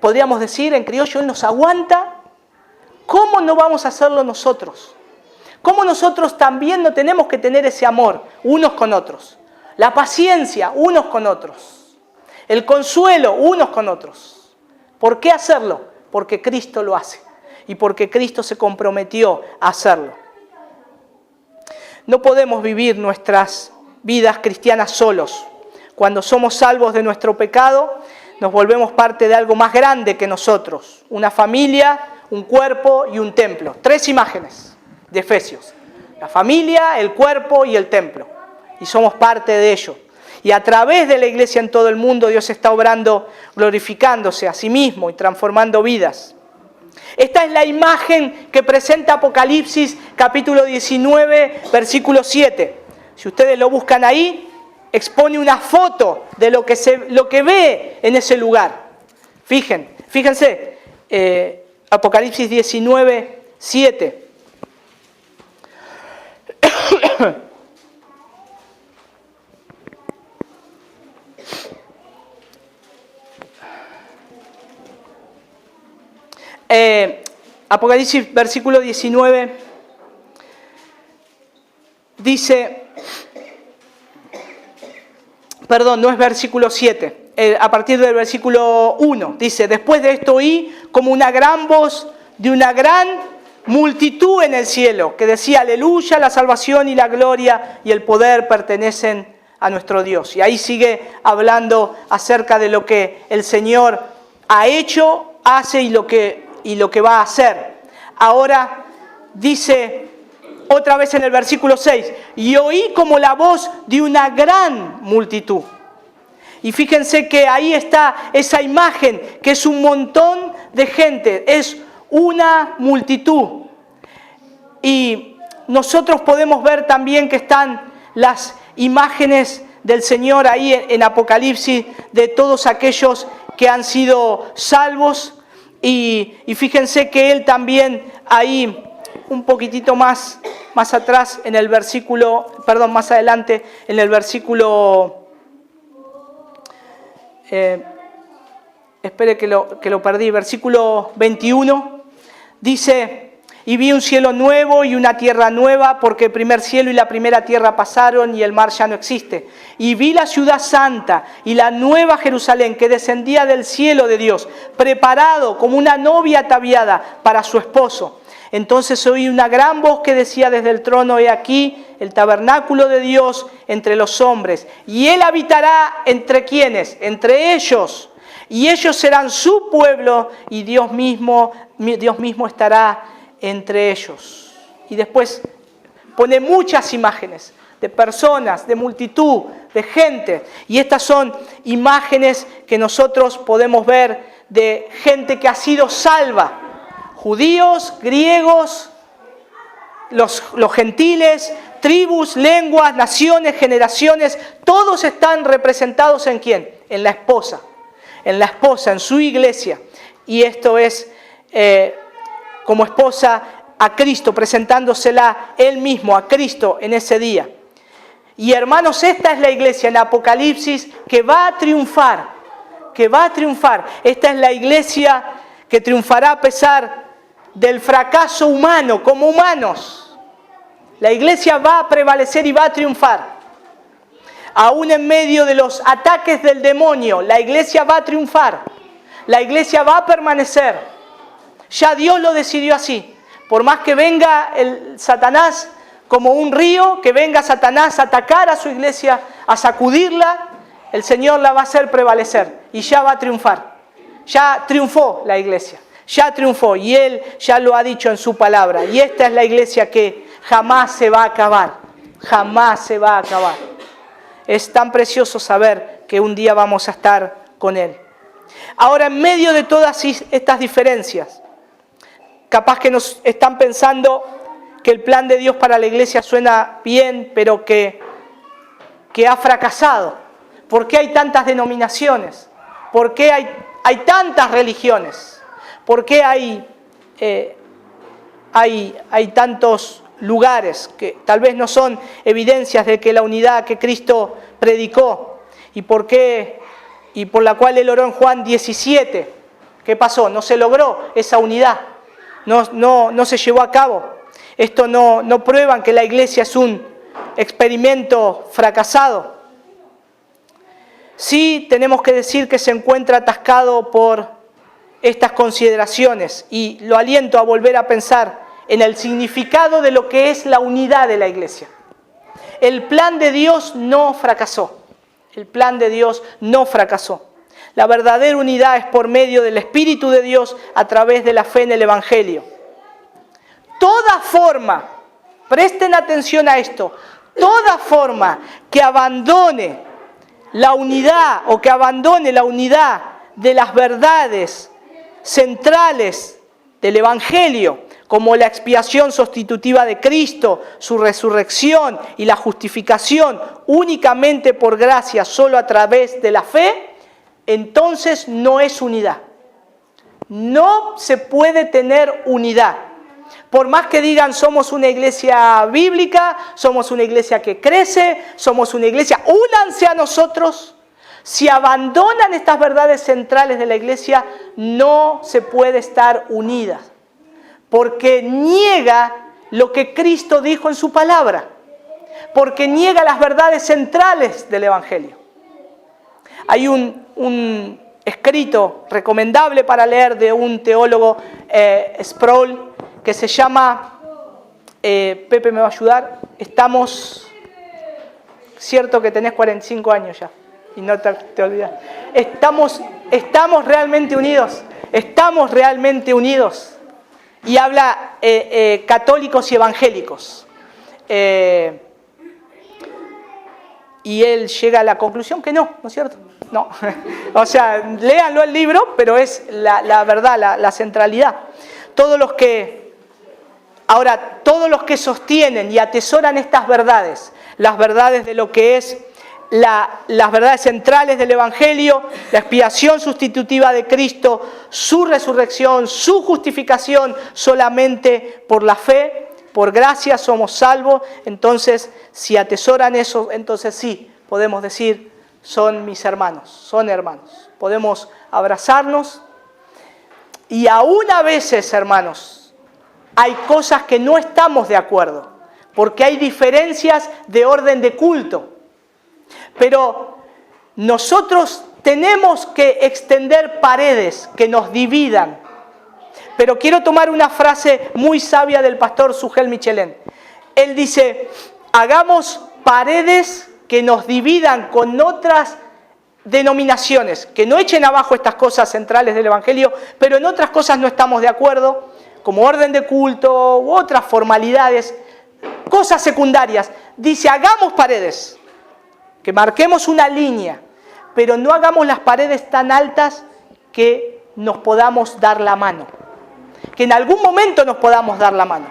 podríamos decir en criollo, Él nos aguanta, ¿cómo no vamos a hacerlo nosotros? ¿Cómo nosotros también no tenemos que tener ese amor unos con otros? La paciencia unos con otros, el consuelo unos con otros. ¿Por qué hacerlo? Porque Cristo lo hace y porque Cristo se comprometió a hacerlo. No podemos vivir nuestras vidas cristianas solos. Cuando somos salvos de nuestro pecado, nos volvemos parte de algo más grande que nosotros. Una familia, un cuerpo y un templo. 3 imágenes de Efesios. La familia, el cuerpo y el templo. Y somos parte de ello. Y a través de la iglesia en todo el mundo, Dios está obrando, glorificándose a sí mismo y transformando vidas. Esta es la imagen que presenta Apocalipsis capítulo 19, versículo 7. Si ustedes lo buscan ahí, expone una foto de lo que ve en ese lugar. Fíjense, Apocalipsis 19, 7. Apocalipsis versículo 19 dice, perdón, no es versículo 7, a partir del versículo 1, dice: después de esto oí como una gran voz de una gran multitud en el cielo, que decía: aleluya, la salvación y la gloria y el poder pertenecen a nuestro Dios. Y ahí sigue hablando acerca de lo que el Señor ha hecho, hace y lo que va a hacer. Ahora dice otra vez en el versículo 6, y oí como la voz de una gran multitud. Y fíjense que ahí está esa imagen, que es un montón de gente, es una multitud. Y nosotros podemos ver también que están las imágenes del Señor ahí en Apocalipsis, de todos aquellos que han sido salvos. Y fíjense que él también ahí, un poquitito más atrás, en el versículo, perdón, más adelante, en el versículo, espere que lo perdí, versículo 21, dice: y vi un cielo nuevo y una tierra nueva, porque el primer cielo y la primera tierra pasaron y el mar ya no existe. Y vi la ciudad santa y la nueva Jerusalén, que descendía del cielo de Dios, preparado como una novia ataviada para su esposo. Entonces oí una gran voz que decía desde el trono: he aquí el tabernáculo de Dios entre los hombres, y Él habitará entre quienes, entre ellos, y ellos serán su pueblo, y Dios mismo estará entre ellos. Y después pone muchas imágenes de personas, de multitud, de gente, y estas son imágenes que nosotros podemos ver de gente que ha sido salva. Judíos, griegos, los gentiles, tribus, lenguas, naciones, generaciones, todos están representados ¿en quién? En la esposa, en su iglesia. Y esto es como esposa a Cristo, presentándosela Él mismo, a Cristo, en ese día. Y hermanos, esta es la iglesia en Apocalipsis que va a triunfar, Esta es la iglesia que triunfará a pesar del fracaso humano, como humanos. La iglesia va a prevalecer y va a triunfar. Aún en medio de los ataques del demonio, la iglesia va a triunfar. La iglesia va a permanecer. Ya Dios lo decidió así. Por más que venga el Satanás como un río, que venga Satanás a atacar a su iglesia, a sacudirla, el Señor la va a hacer prevalecer y ya va a triunfar. Ya triunfó la iglesia, ya triunfó, y Él ya lo ha dicho en su palabra. Y esta es la iglesia que jamás se va a acabar, jamás se va a acabar. Es tan precioso saber que un día vamos a estar con Él. Ahora, en medio de todas estas diferencias, capaz que nos están pensando que el plan de Dios para la iglesia suena bien, pero que ha fracasado. ¿Por qué hay tantas denominaciones? ¿Por qué hay tantas religiones? ¿Por qué hay tantos lugares que tal vez no son evidencias de que la unidad que Cristo predicó? ¿Y por qué? Y por la cual Él oró en Juan 17. ¿Qué pasó? No se logró esa unidad. No se llevó a cabo. Esto no prueban que la iglesia es un experimento fracasado. Sí tenemos que decir que se encuentra atascado por estas consideraciones, y lo aliento a volver a pensar en el significado de lo que es la unidad de la iglesia. El plan de Dios no fracasó. El plan de Dios no fracasó. La verdadera unidad es por medio del Espíritu de Dios a través de la fe en el Evangelio. Toda forma, presten atención a esto, toda forma que abandone la unidad o que abandone la unidad de las verdades centrales del Evangelio, como la expiación sustitutiva de Cristo, su resurrección y la justificación únicamente por gracia, solo a través de la fe, entonces no es unidad. No se puede tener unidad. Por más que digan somos una iglesia bíblica, somos una iglesia que crece, somos una iglesia, únanse a nosotros. Si abandonan estas verdades centrales de la iglesia, no se puede estar unidas. Porque niega lo que Cristo dijo en su palabra. Porque niega las verdades centrales del Evangelio. Hay un escrito recomendable para leer de un teólogo, Sproul, que se llama, Pepe me va a ayudar, cierto que tenés 45 años ya, y no te olvidas, estamos realmente unidos, y habla católicos y evangélicos, y él llega a la conclusión que no es cierto, no, o sea, léanlo el libro, pero es la verdad, la centralidad. Todos los que sostienen y atesoran estas verdades, las verdades de lo que es las verdades centrales del Evangelio, la expiación sustitutiva de Cristo, su resurrección, su justificación solamente por la fe, por gracia somos salvos. Entonces, si atesoran eso, entonces sí, podemos decir, son mis hermanos, son hermanos. Podemos abrazarnos y aún a veces, hermanos, hay cosas que no estamos de acuerdo, porque hay diferencias de orden de culto. Pero nosotros tenemos que extender paredes que nos dividan. Pero quiero tomar una frase muy sabia del pastor Sugel Michelén. Él dice, hagamos paredes que nos dividan con otras denominaciones, que no echen abajo estas cosas centrales del Evangelio, pero en otras cosas no estamos de acuerdo, como orden de culto u otras formalidades, cosas secundarias. Dice, hagamos paredes, que marquemos una línea, pero no hagamos las paredes tan altas que nos podamos dar la mano, que en algún momento nos podamos dar la mano.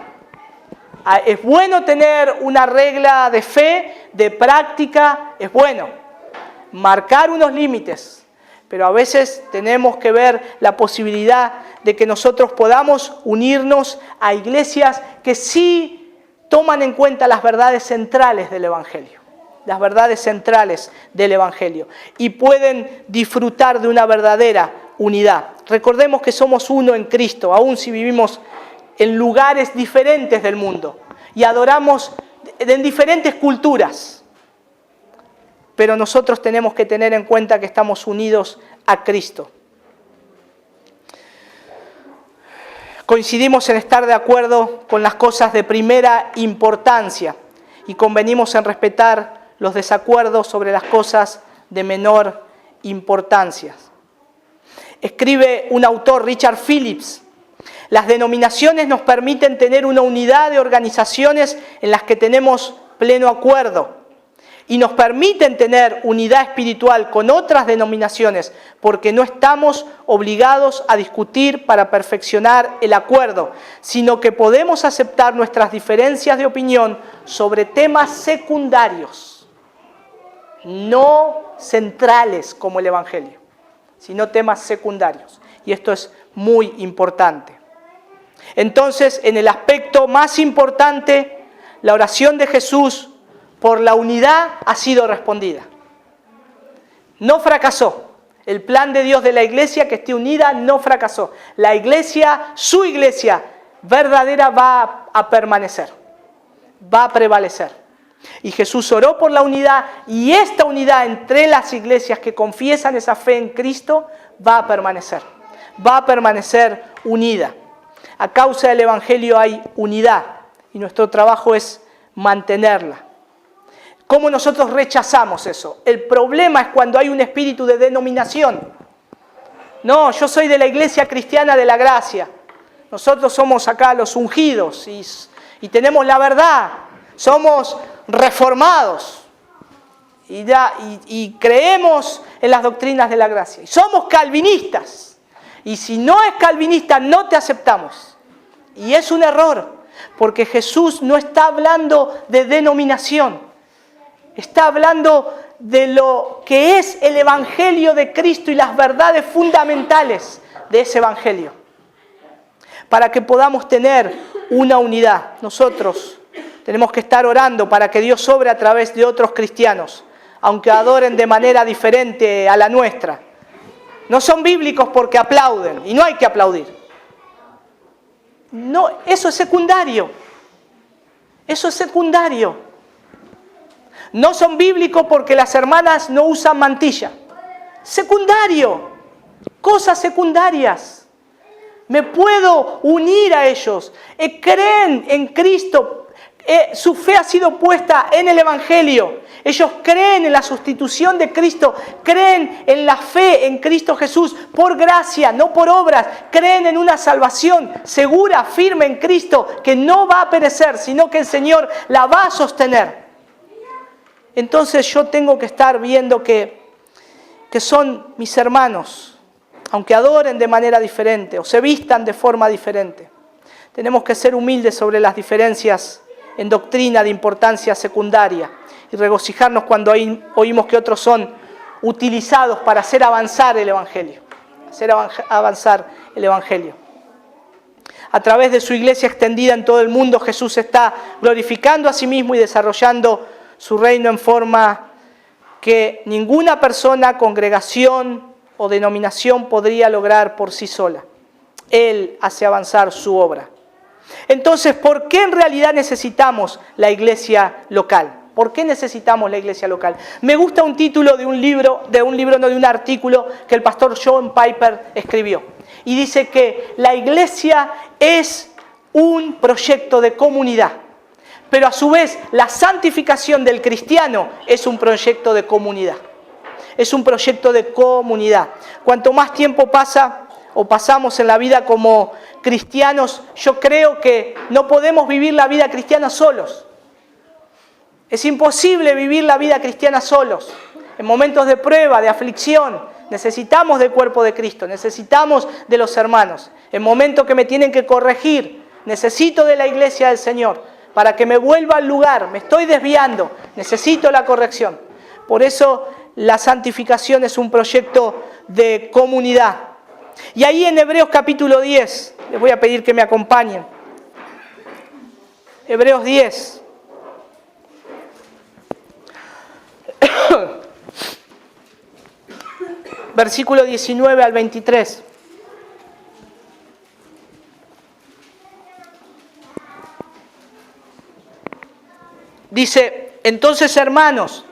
Es bueno tener una regla de fe, de práctica, es bueno marcar unos límites, pero a veces tenemos que ver la posibilidad de que nosotros podamos unirnos a iglesias que sí toman en cuenta las verdades centrales del Evangelio. Las verdades centrales del Evangelio y pueden disfrutar de una verdadera unidad. Recordemos que somos uno en Cristo, aun si vivimos en lugares diferentes del mundo y adoramos en diferentes culturas. Pero nosotros tenemos que tener en cuenta que estamos unidos a Cristo. Coincidimos en estar de acuerdo con las cosas de primera importancia y convenimos en respetar los desacuerdos sobre las cosas de menor importancia. Escribe un autor, Richard Phillips, las denominaciones nos permiten tener una unidad de organizaciones en las que tenemos pleno acuerdo y nos permiten tener unidad espiritual con otras denominaciones porque no estamos obligados a discutir para perfeccionar el acuerdo, sino que podemos aceptar nuestras diferencias de opinión sobre temas secundarios, no centrales como el Evangelio, sino temas secundarios. Y esto es muy importante. Entonces, en el aspecto más importante, la oración de Jesús por la unidad ha sido respondida. No fracasó. El plan de Dios de la iglesia que esté unida no fracasó. La iglesia, su iglesia verdadera va a permanecer, va a prevalecer. Y Jesús oró por la unidad y esta unidad entre las iglesias que confiesan esa fe en Cristo va a permanecer unida. A causa del Evangelio hay unidad y nuestro trabajo es mantenerla. ¿Cómo nosotros rechazamos eso? El problema es cuando hay un espíritu de denominación. No, yo soy de la iglesia cristiana de la gracia. Nosotros somos acá los ungidos y tenemos la verdad. Somos reformados y creemos en las doctrinas de la gracia. Y somos calvinistas. Y si no es calvinista, no te aceptamos. Y es un error, porque Jesús no está hablando de denominación. Está hablando de lo que es el Evangelio de Cristo y las verdades fundamentales de ese Evangelio. Para que podamos tener una unidad, nosotros tenemos que estar orando para que Dios obre a través de otros cristianos, aunque adoren de manera diferente a la nuestra. No son bíblicos porque aplauden, y no hay que aplaudir. No, eso es secundario. Eso es secundario. No son bíblicos porque las hermanas no usan mantilla. Secundario. Cosas secundarias. Me puedo unir a ellos. Creen en Cristo. Su fe ha sido puesta en el Evangelio. Ellos creen en la sustitución de Cristo. Creen en la fe en Cristo Jesús por gracia, no por obras. Creen en una salvación segura, firme en Cristo, que no va a perecer, sino que el Señor la va a sostener. Entonces yo tengo que estar viendo que son mis hermanos, aunque adoren de manera diferente o se vistan de forma diferente. Tenemos que ser humildes sobre las diferencias en doctrina de importancia secundaria y regocijarnos cuando oímos que otros son utilizados para hacer avanzar el Evangelio. Hacer avanzar el Evangelio. A través de su iglesia extendida en todo el mundo, Jesús está glorificando a sí mismo y desarrollando su reino en forma que ninguna persona, congregación o denominación podría lograr por sí sola. Él hace avanzar su obra. Entonces, ¿por qué en realidad necesitamos la iglesia local? ¿Por qué necesitamos la iglesia local? Me gusta un título de un artículo que el pastor John Piper escribió. Y dice que la iglesia es un proyecto de comunidad. Pero a su vez, la santificación del cristiano es un proyecto de comunidad. Es un proyecto de comunidad. Cuanto más tiempo pasa o pasamos en la vida como cristianos, yo creo que no podemos vivir la vida cristiana solos. Es imposible vivir la vida cristiana solos. En momentos de prueba, de aflicción, necesitamos del cuerpo de Cristo, necesitamos de los hermanos. En momentos que me tienen que corregir, necesito de la iglesia del Señor para que me vuelva al lugar. Me estoy desviando, necesito la corrección. Por eso la santificación es un proyecto de comunidad. Y ahí en Hebreos capítulo 10, les voy a pedir que me acompañen. Hebreos 10. Versículo 19 al 23. Dice, entonces hermanos,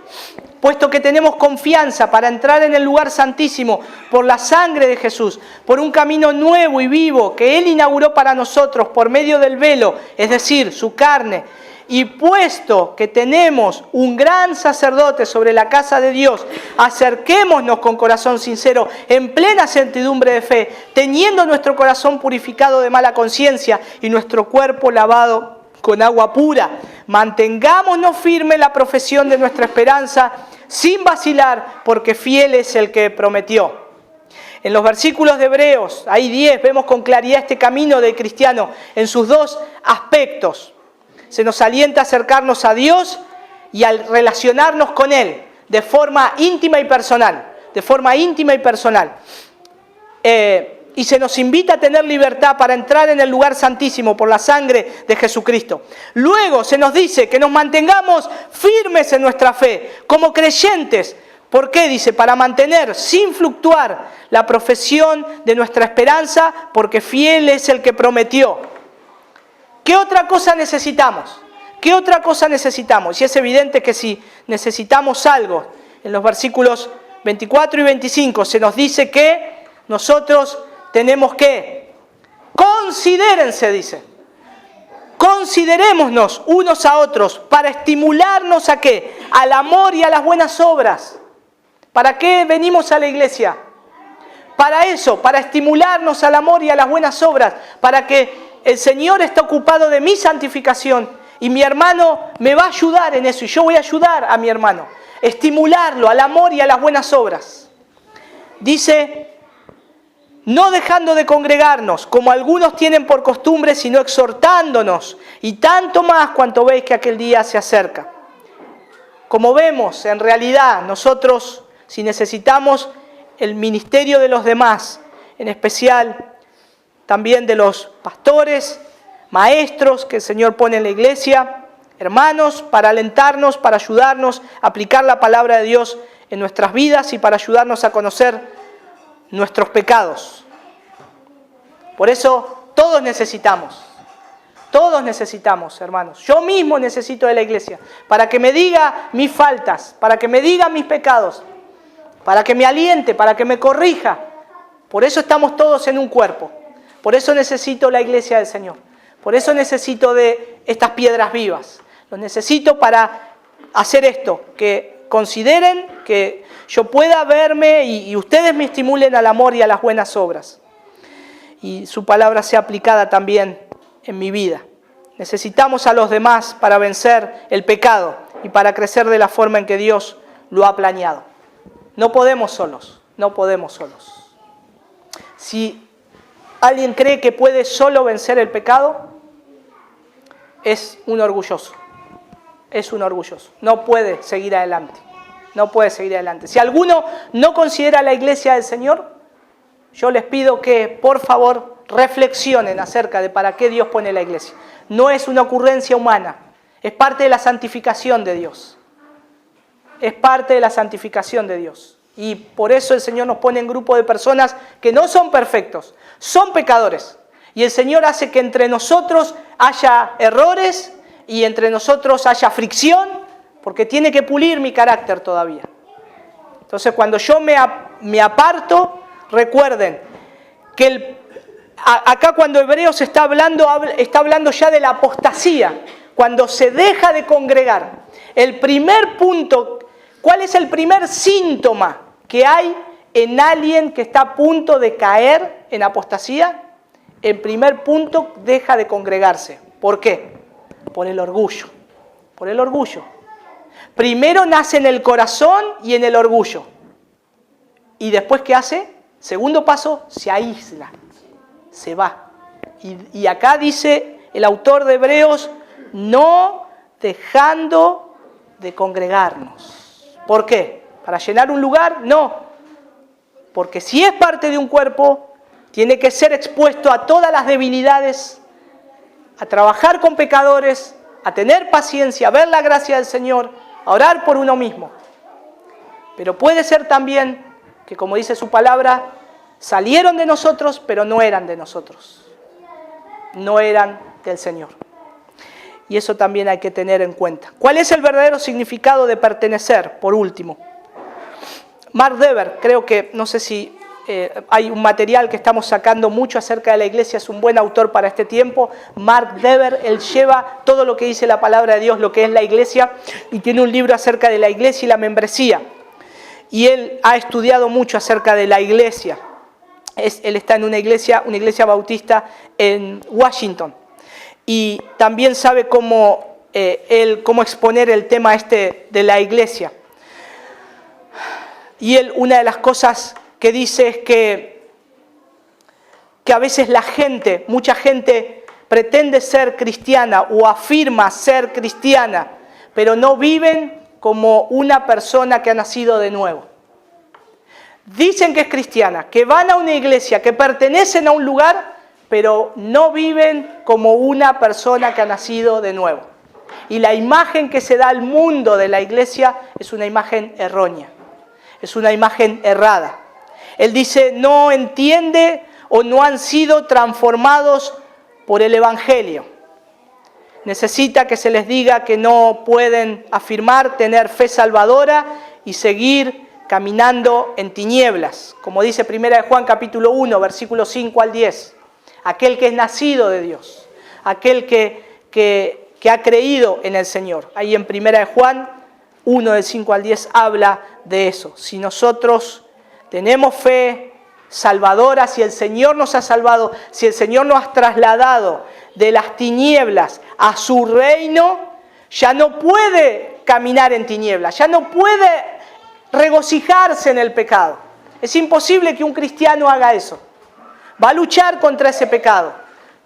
puesto que tenemos confianza para entrar en el lugar santísimo por la sangre de Jesús, por un camino nuevo y vivo que Él inauguró para nosotros por medio del velo, es decir, su carne, y puesto que tenemos un gran sacerdote sobre la casa de Dios, acerquémonos con corazón sincero, en plena certidumbre de fe, teniendo nuestro corazón purificado de mala conciencia y nuestro cuerpo lavado con agua pura. Mantengámonos firme la profesión de nuestra esperanza, sin vacilar, porque fiel es el que prometió. En los versículos de Hebreos, ahí 10, vemos con claridad este camino del cristiano en sus dos aspectos. Se nos alienta a acercarnos a Dios y al relacionarnos con Él de forma íntima y personal. De forma íntima y personal. Y se nos invita a tener libertad para entrar en el lugar santísimo por la sangre de Jesucristo. Luego se nos dice que nos mantengamos firmes en nuestra fe, como creyentes. ¿Por qué? Dice, para mantener sin fluctuar la profesión de nuestra esperanza, porque fiel es el que prometió. ¿Qué otra cosa necesitamos? ¿Qué otra cosa necesitamos? Y es evidente que si necesitamos algo, en los versículos 24 y 25 se nos dice que nosotros tenemos que, considérense, dice, considerémonos unos a otros para estimularnos ¿a qué? Al amor y a las buenas obras. ¿Para qué venimos a la iglesia? Para eso, para estimularnos al amor y a las buenas obras, para que el Señor está ocupado de mi santificación y mi hermano me va a ayudar en eso y yo voy a ayudar a mi hermano, estimularlo al amor y a las buenas obras. Dice, no dejando de congregarnos, como algunos tienen por costumbre, sino exhortándonos, y tanto más cuanto veis que aquel día se acerca. Como vemos, en realidad, nosotros, si necesitamos el ministerio de los demás, en especial también de los pastores, maestros que el Señor pone en la iglesia, hermanos, para alentarnos, para ayudarnos a aplicar la palabra de Dios en nuestras vidas y para ayudarnos a conocer nuestros pecados. Por eso todos necesitamos, hermanos. Yo mismo necesito de la iglesia para que me diga mis faltas, para que me diga mis pecados, para que me aliente, para que me corrija. Por eso estamos todos en un cuerpo. Por eso necesito la iglesia del Señor. Por eso necesito de estas piedras vivas. Los necesito para hacer esto, que consideren que yo pueda verme y ustedes me estimulen al amor y a las buenas obras. Y su palabra sea aplicada también en mi vida. Necesitamos a los demás para vencer el pecado y para crecer de la forma en que Dios lo ha planeado. No podemos solos, no podemos solos. Si alguien cree que puede solo vencer el pecado, es un orgulloso. es un orgulloso. No puede seguir adelante. No puede seguir adelante. Si alguno no considera la iglesia del Señor, yo les pido que, por favor, reflexionen acerca de para qué Dios pone la iglesia. No es una ocurrencia humana, es parte de la santificación de Dios. Es parte de la santificación de Dios. Y por eso el Señor nos pone en grupo de personas que no son perfectos, son pecadores. Y el Señor hace que entre nosotros haya errores y entre nosotros haya fricción, porque tiene que pulir mi carácter todavía. Entonces, cuando yo me aparto, recuerden que acá cuando Hebreos está hablando ya de la apostasía, cuando se deja de congregar. El primer punto, ¿cuál es el primer síntoma que hay en alguien que está a punto de caer en apostasía? El primer punto, deja de congregarse. ¿Por qué? Por el orgullo. Por el orgullo. Primero nace en el corazón y en el orgullo. ¿Y después qué hace? Segundo paso, se aísla, se va. Y acá dice el autor de Hebreos, no dejando de congregarnos. ¿Por qué? ¿Para llenar un lugar? No. Porque si es parte de un cuerpo, tiene que ser expuesto a todas las debilidades, a trabajar con pecadores, a tener paciencia, a ver la gracia del Señor, a orar por uno mismo. Pero puede ser también que, como dice su palabra, salieron de nosotros, pero no eran de nosotros. No eran del Señor. Y eso también hay que tener en cuenta. ¿Cuál es el verdadero significado de pertenecer? Por último, Mark Dever, creo que, no sé si hay un material que estamos sacando mucho acerca de la iglesia, es un buen autor para este tiempo. Mark Dever, él lleva todo lo que dice la palabra de Dios, lo que es la iglesia, y tiene un libro acerca de la iglesia y la membresía. Y él ha estudiado mucho acerca de la iglesia. Él está en una iglesia bautista en Washington. Y también sabe cómo exponer el tema de la iglesia. Y él, una de las cosas que dice es que a veces mucha gente pretende ser cristiana o afirma ser cristiana, pero no viven como una persona que ha nacido de nuevo. Dicen que es cristiana, que van a una iglesia, que pertenecen a un lugar, pero no viven como una persona que ha nacido de nuevo. Y la imagen que se da al mundo de la iglesia es una imagen errónea, es una imagen errada. Él dice, no entiende o no han sido transformados por el Evangelio. Necesita que se les diga que no pueden afirmar tener fe salvadora y seguir caminando en tinieblas. Como dice 1 Juan capítulo 1, versículos 5 al 10. Aquel que es nacido de Dios, aquel que ha creído en el Señor. Ahí en 1 Juan 1, del 5 al 10, habla de eso. Si nosotros tenemos fe salvadora, si el Señor nos ha salvado, si el Señor nos ha trasladado de las tinieblas a su reino, ya no puede caminar en tinieblas, ya no puede regocijarse en el pecado. Es imposible que un cristiano haga eso. Va a luchar contra ese pecado,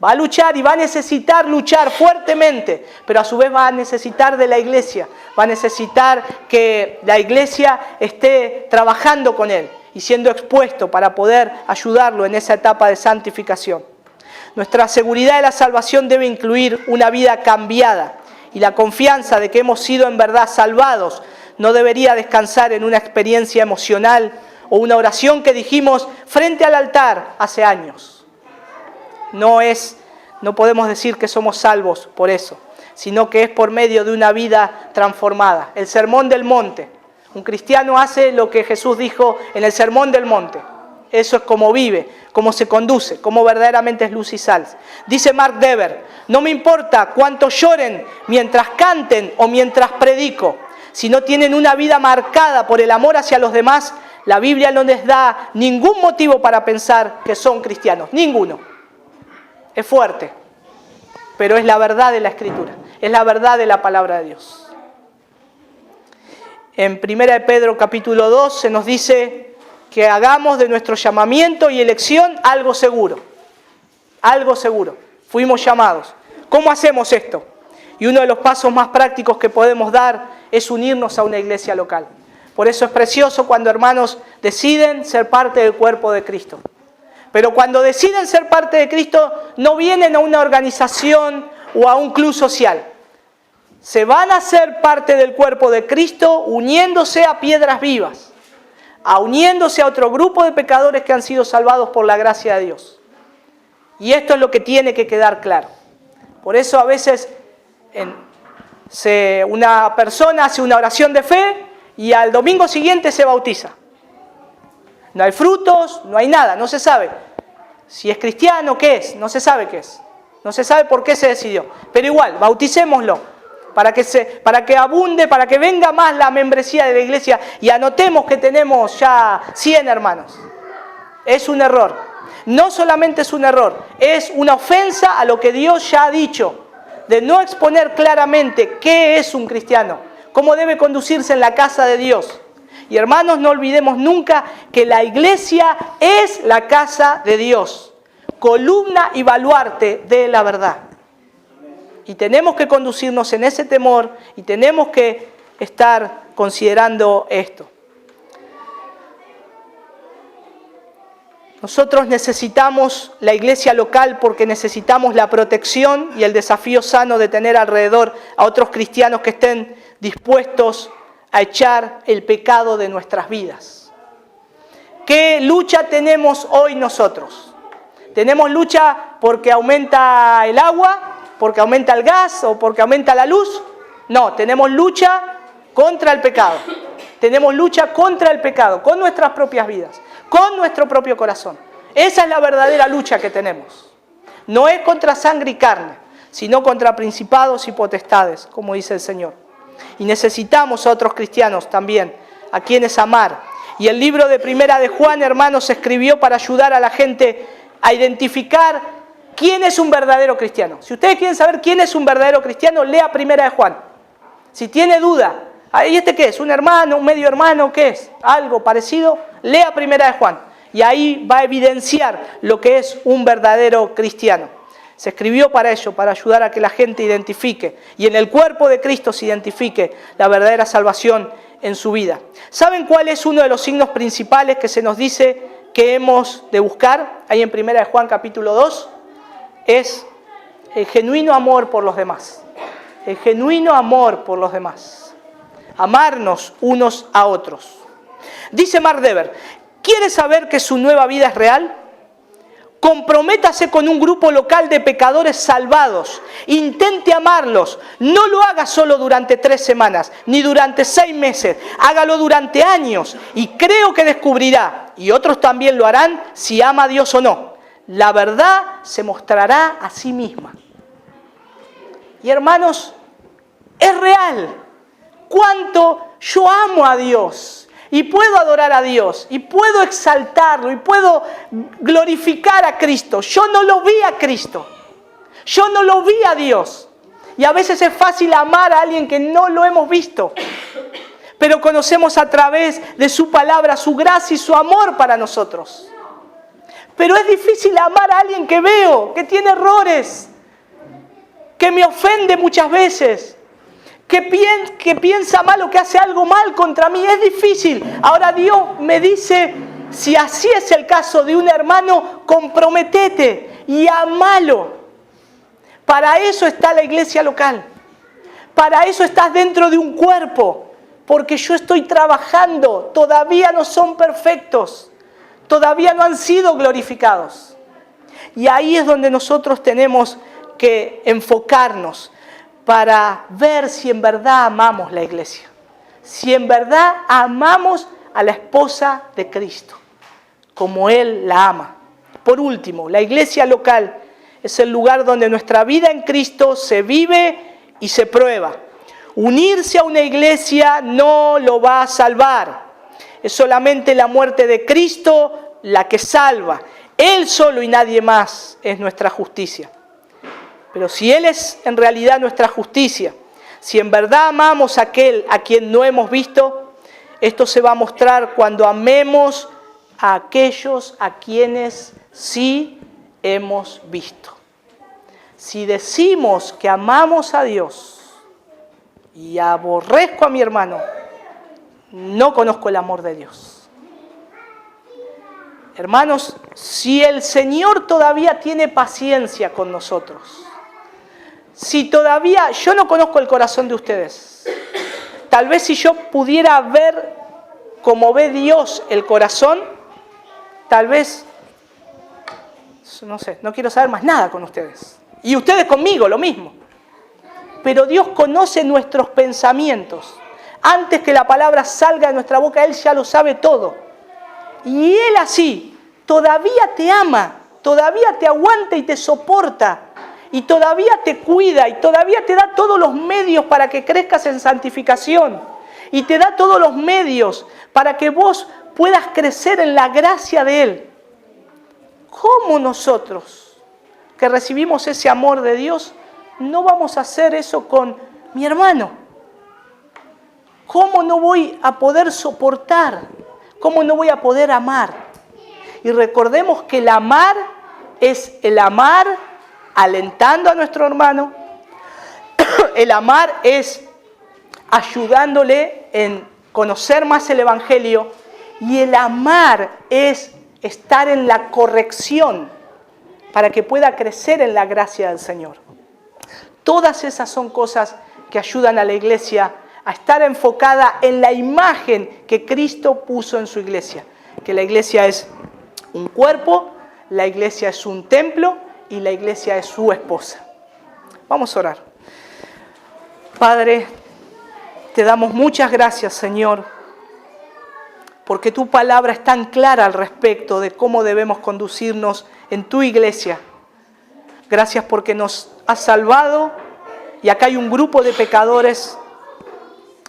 va a luchar y va a necesitar luchar fuertemente, pero a su vez va a necesitar de la iglesia, va a necesitar que la iglesia esté trabajando con él y siendo expuesto para poder ayudarlo en esa etapa de santificación. Nuestra seguridad de la salvación debe incluir una vida cambiada y la confianza de que hemos sido en verdad salvados no debería descansar en una experiencia emocional o una oración que dijimos frente al altar hace años. No podemos decir que somos salvos por eso, sino que es por medio de una vida transformada. El Sermón del Monte. Un cristiano hace lo que Jesús dijo en el Sermón del Monte. Eso es como vive, cómo se conduce, cómo verdaderamente es luz y sal. Dice Mark Dever, no me importa cuánto lloren mientras canten o mientras predico. Si no tienen una vida marcada por el amor hacia los demás, la Biblia no les da ningún motivo para pensar que son cristianos. Ninguno. Es fuerte, pero es la verdad de la Escritura. Es la verdad de la palabra de Dios. En 1 Pedro capítulo 2 se nos dice que hagamos de nuestro llamamiento y elección algo seguro. Algo seguro. Fuimos llamados. ¿Cómo hacemos esto? Y uno de los pasos más prácticos que podemos dar es unirnos a una iglesia local. Por eso es precioso cuando hermanos deciden ser parte del cuerpo de Cristo. Pero cuando deciden ser parte de Cristo, no vienen a una organización o a un club social. Se van a ser parte del cuerpo de Cristo uniéndose a Piedras Vivas, uniéndose a otro grupo de pecadores que han sido salvados por la gracia de Dios. Y esto es lo que tiene que quedar claro. Por eso a veces una persona hace una oración de fe y al domingo siguiente se bautiza. No hay frutos, no hay nada, no se sabe. Si es cristiano, ¿qué es? No se sabe qué es. No se sabe por qué se decidió. Pero igual, bauticémoslo. Para que abunde, para que venga más la membresía de la iglesia y anotemos que tenemos ya 100 hermanos. Es un error. No solamente es un error, es una ofensa a lo que Dios ya ha dicho, de no exponer claramente qué es un cristiano, cómo debe conducirse en la casa de Dios. Y hermanos, no olvidemos nunca que la iglesia es la casa de Dios, columna y baluarte de la verdad. Y tenemos que conducirnos en ese temor y tenemos que estar considerando esto. Nosotros necesitamos la iglesia local porque necesitamos la protección y el desafío sano de tener alrededor a otros cristianos que estén dispuestos a echar el pecado de nuestras vidas. ¿Qué lucha tenemos hoy nosotros? ¿Tenemos lucha porque aumenta el agua, porque aumenta el gas o porque aumenta la luz? No, tenemos lucha contra el pecado. Tenemos lucha contra el pecado, con nuestras propias vidas, con nuestro propio corazón. Esa es la verdadera lucha que tenemos. No es contra sangre y carne, sino contra principados y potestades, como dice el Señor. Y necesitamos a otros cristianos también, a quienes amar. Y el libro de Primera de Juan, hermanos, se escribió para ayudar a la gente a identificar quién es un verdadero cristiano. Si ustedes quieren saber quién es un verdadero cristiano, lea Primera de Juan. Si tiene duda, ¿y este qué es? ¿Un hermano, un medio hermano? ¿Qué es? ¿Algo parecido? Lea Primera de Juan. Y ahí va a evidenciar lo que es un verdadero cristiano. Se escribió para ello, para ayudar a que la gente identifique y en el cuerpo de Cristo se identifique la verdadera salvación en su vida. ¿Saben cuál es uno de los signos principales que se nos dice que hemos de buscar? Ahí en Primera de Juan capítulo 2, es el genuino amor por los demás. El genuino amor por los demás. Amarnos unos a otros. Dice Mark Dever, ¿quiere saber que su nueva vida es real? Comprométase con un grupo local de pecadores salvados. Intente amarlos. No lo haga solo durante 3 semanas, ni durante 6 meses. Hágalo durante años y creo que descubrirá, y otros también lo harán, si ama a Dios o no. La verdad se mostrará a sí misma. Y hermanos, es real. Cuánto yo amo a Dios. Y puedo adorar a Dios, y puedo exaltarlo, y puedo glorificar a Cristo. Yo no lo vi a Cristo. Yo no lo vi a Dios. Y a veces es fácil amar a alguien que no lo hemos visto. Pero conocemos a través de su palabra, su gracia y su amor para nosotros. Pero es difícil amar a alguien que veo, que tiene errores, que me ofende muchas veces. Que piensa mal o que hace algo mal contra mí. Es difícil. Ahora Dios me dice, si así es el caso de un hermano, comprométete y amalo. Para eso está la iglesia local. Para eso estás dentro de un cuerpo. Porque yo estoy trabajando. Todavía no son perfectos. Todavía no han sido glorificados. Y ahí es donde nosotros tenemos que enfocarnos. Para ver si en verdad amamos la iglesia. Si en verdad amamos a la esposa de Cristo, como Él la ama. Por último, la iglesia local es el lugar donde nuestra vida en Cristo se vive y se prueba. Unirse a una iglesia no lo va a salvar. Es solamente la muerte de Cristo la que salva. Él solo y nadie más es nuestra justicia. Pero si Él es en realidad nuestra justicia, si en verdad amamos a aquel a quien no hemos visto, esto se va a mostrar cuando amemos a aquellos a quienes sí hemos visto. Si decimos que amamos a Dios y aborrezco a mi hermano, no conozco el amor de Dios. Hermanos, si el Señor todavía tiene paciencia con nosotros, si todavía yo no conozco el corazón de ustedes, tal vez si yo pudiera ver como ve Dios el corazón, tal vez, no sé, no quiero saber más nada con ustedes. Y ustedes conmigo, lo mismo. Pero Dios conoce nuestros pensamientos. Antes que la palabra salga de nuestra boca, Él ya lo sabe todo. Y Él así, todavía te ama, todavía te aguanta y te soporta, y todavía te cuida, y todavía te da todos los medios para que crezcas en santificación, y te da todos los medios para que vos puedas crecer en la gracia de Él. ¿Cómo nosotros, que recibimos ese amor de Dios, no vamos a hacer eso con mi hermano? ¿Cómo no voy a poder soportar? ¿Cómo no voy a poder amar? Y recordemos que el amar es el amar alentando a nuestro hermano. El amar es ayudándole en conocer más el Evangelio. Y el amar es estar en la corrección para que pueda crecer en la gracia del Señor. Todas esas son cosas que ayudan a la iglesia a estar enfocada en la imagen que Cristo puso en su iglesia. Que la iglesia es un cuerpo, la iglesia es un templo y la iglesia es su esposa. Vamos a orar. Padre, te damos muchas gracias, Señor, porque tu palabra es tan clara al respecto de cómo debemos conducirnos en tu iglesia. Gracias porque nos has salvado y acá hay un grupo de pecadores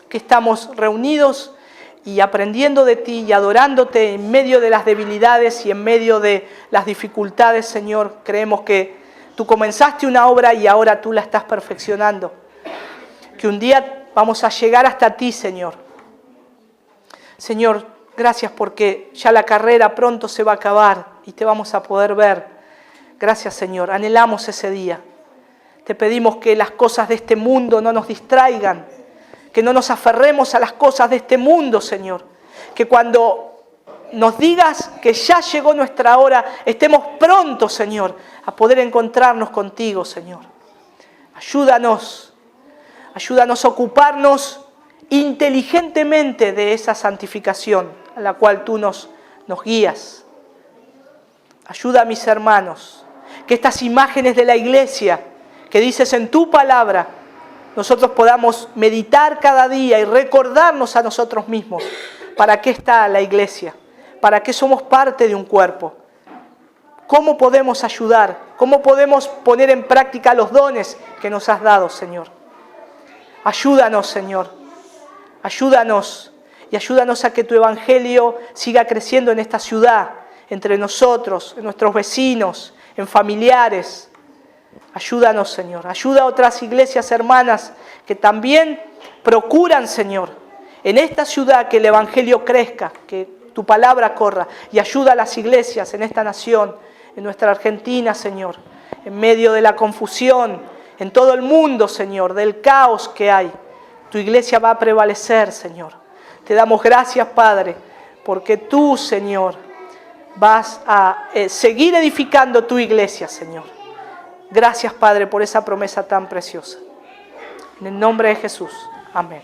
que estamos reunidos y aprendiendo de ti y adorándote en medio de las debilidades y en medio de las dificultades, Señor. Creemos que tú comenzaste una obra y ahora tú la estás perfeccionando. Que un día vamos a llegar hasta ti, Señor. Señor, gracias porque ya la carrera pronto se va a acabar y te vamos a poder ver. Gracias, Señor. Anhelamos ese día. Te pedimos que las cosas de este mundo no nos distraigan, que no nos aferremos a las cosas de este mundo, Señor. Que cuando nos digas que ya llegó nuestra hora, estemos prontos, Señor, a poder encontrarnos contigo, Señor. Ayúdanos a ocuparnos inteligentemente de esa santificación a la cual tú nos guías. Ayuda a mis hermanos, que estas imágenes de la iglesia que dices en tu palabra, nosotros podamos meditar cada día y recordarnos a nosotros mismos para qué está la iglesia, para qué somos parte de un cuerpo, cómo podemos ayudar, cómo podemos poner en práctica los dones que nos has dado, Señor. Ayúdanos, Señor, ayúdanos y ayúdanos a que tu evangelio siga creciendo en esta ciudad, entre nosotros, en nuestros vecinos, en familiares. Ayúdanos, Señor. Ayuda a otras iglesias hermanas que también procuran, Señor, en esta ciudad que el evangelio crezca, que tu palabra corra. Y ayuda a las iglesias en esta nación, en nuestra Argentina, Señor, en medio de la confusión, en todo el mundo, Señor, del caos que hay. Tu iglesia va a prevalecer, Señor. Te damos gracias, Padre, porque tú, Señor, vas a seguir edificando tu iglesia, Señor. Gracias, Padre, por esa promesa tan preciosa. En el nombre de Jesús. Amén.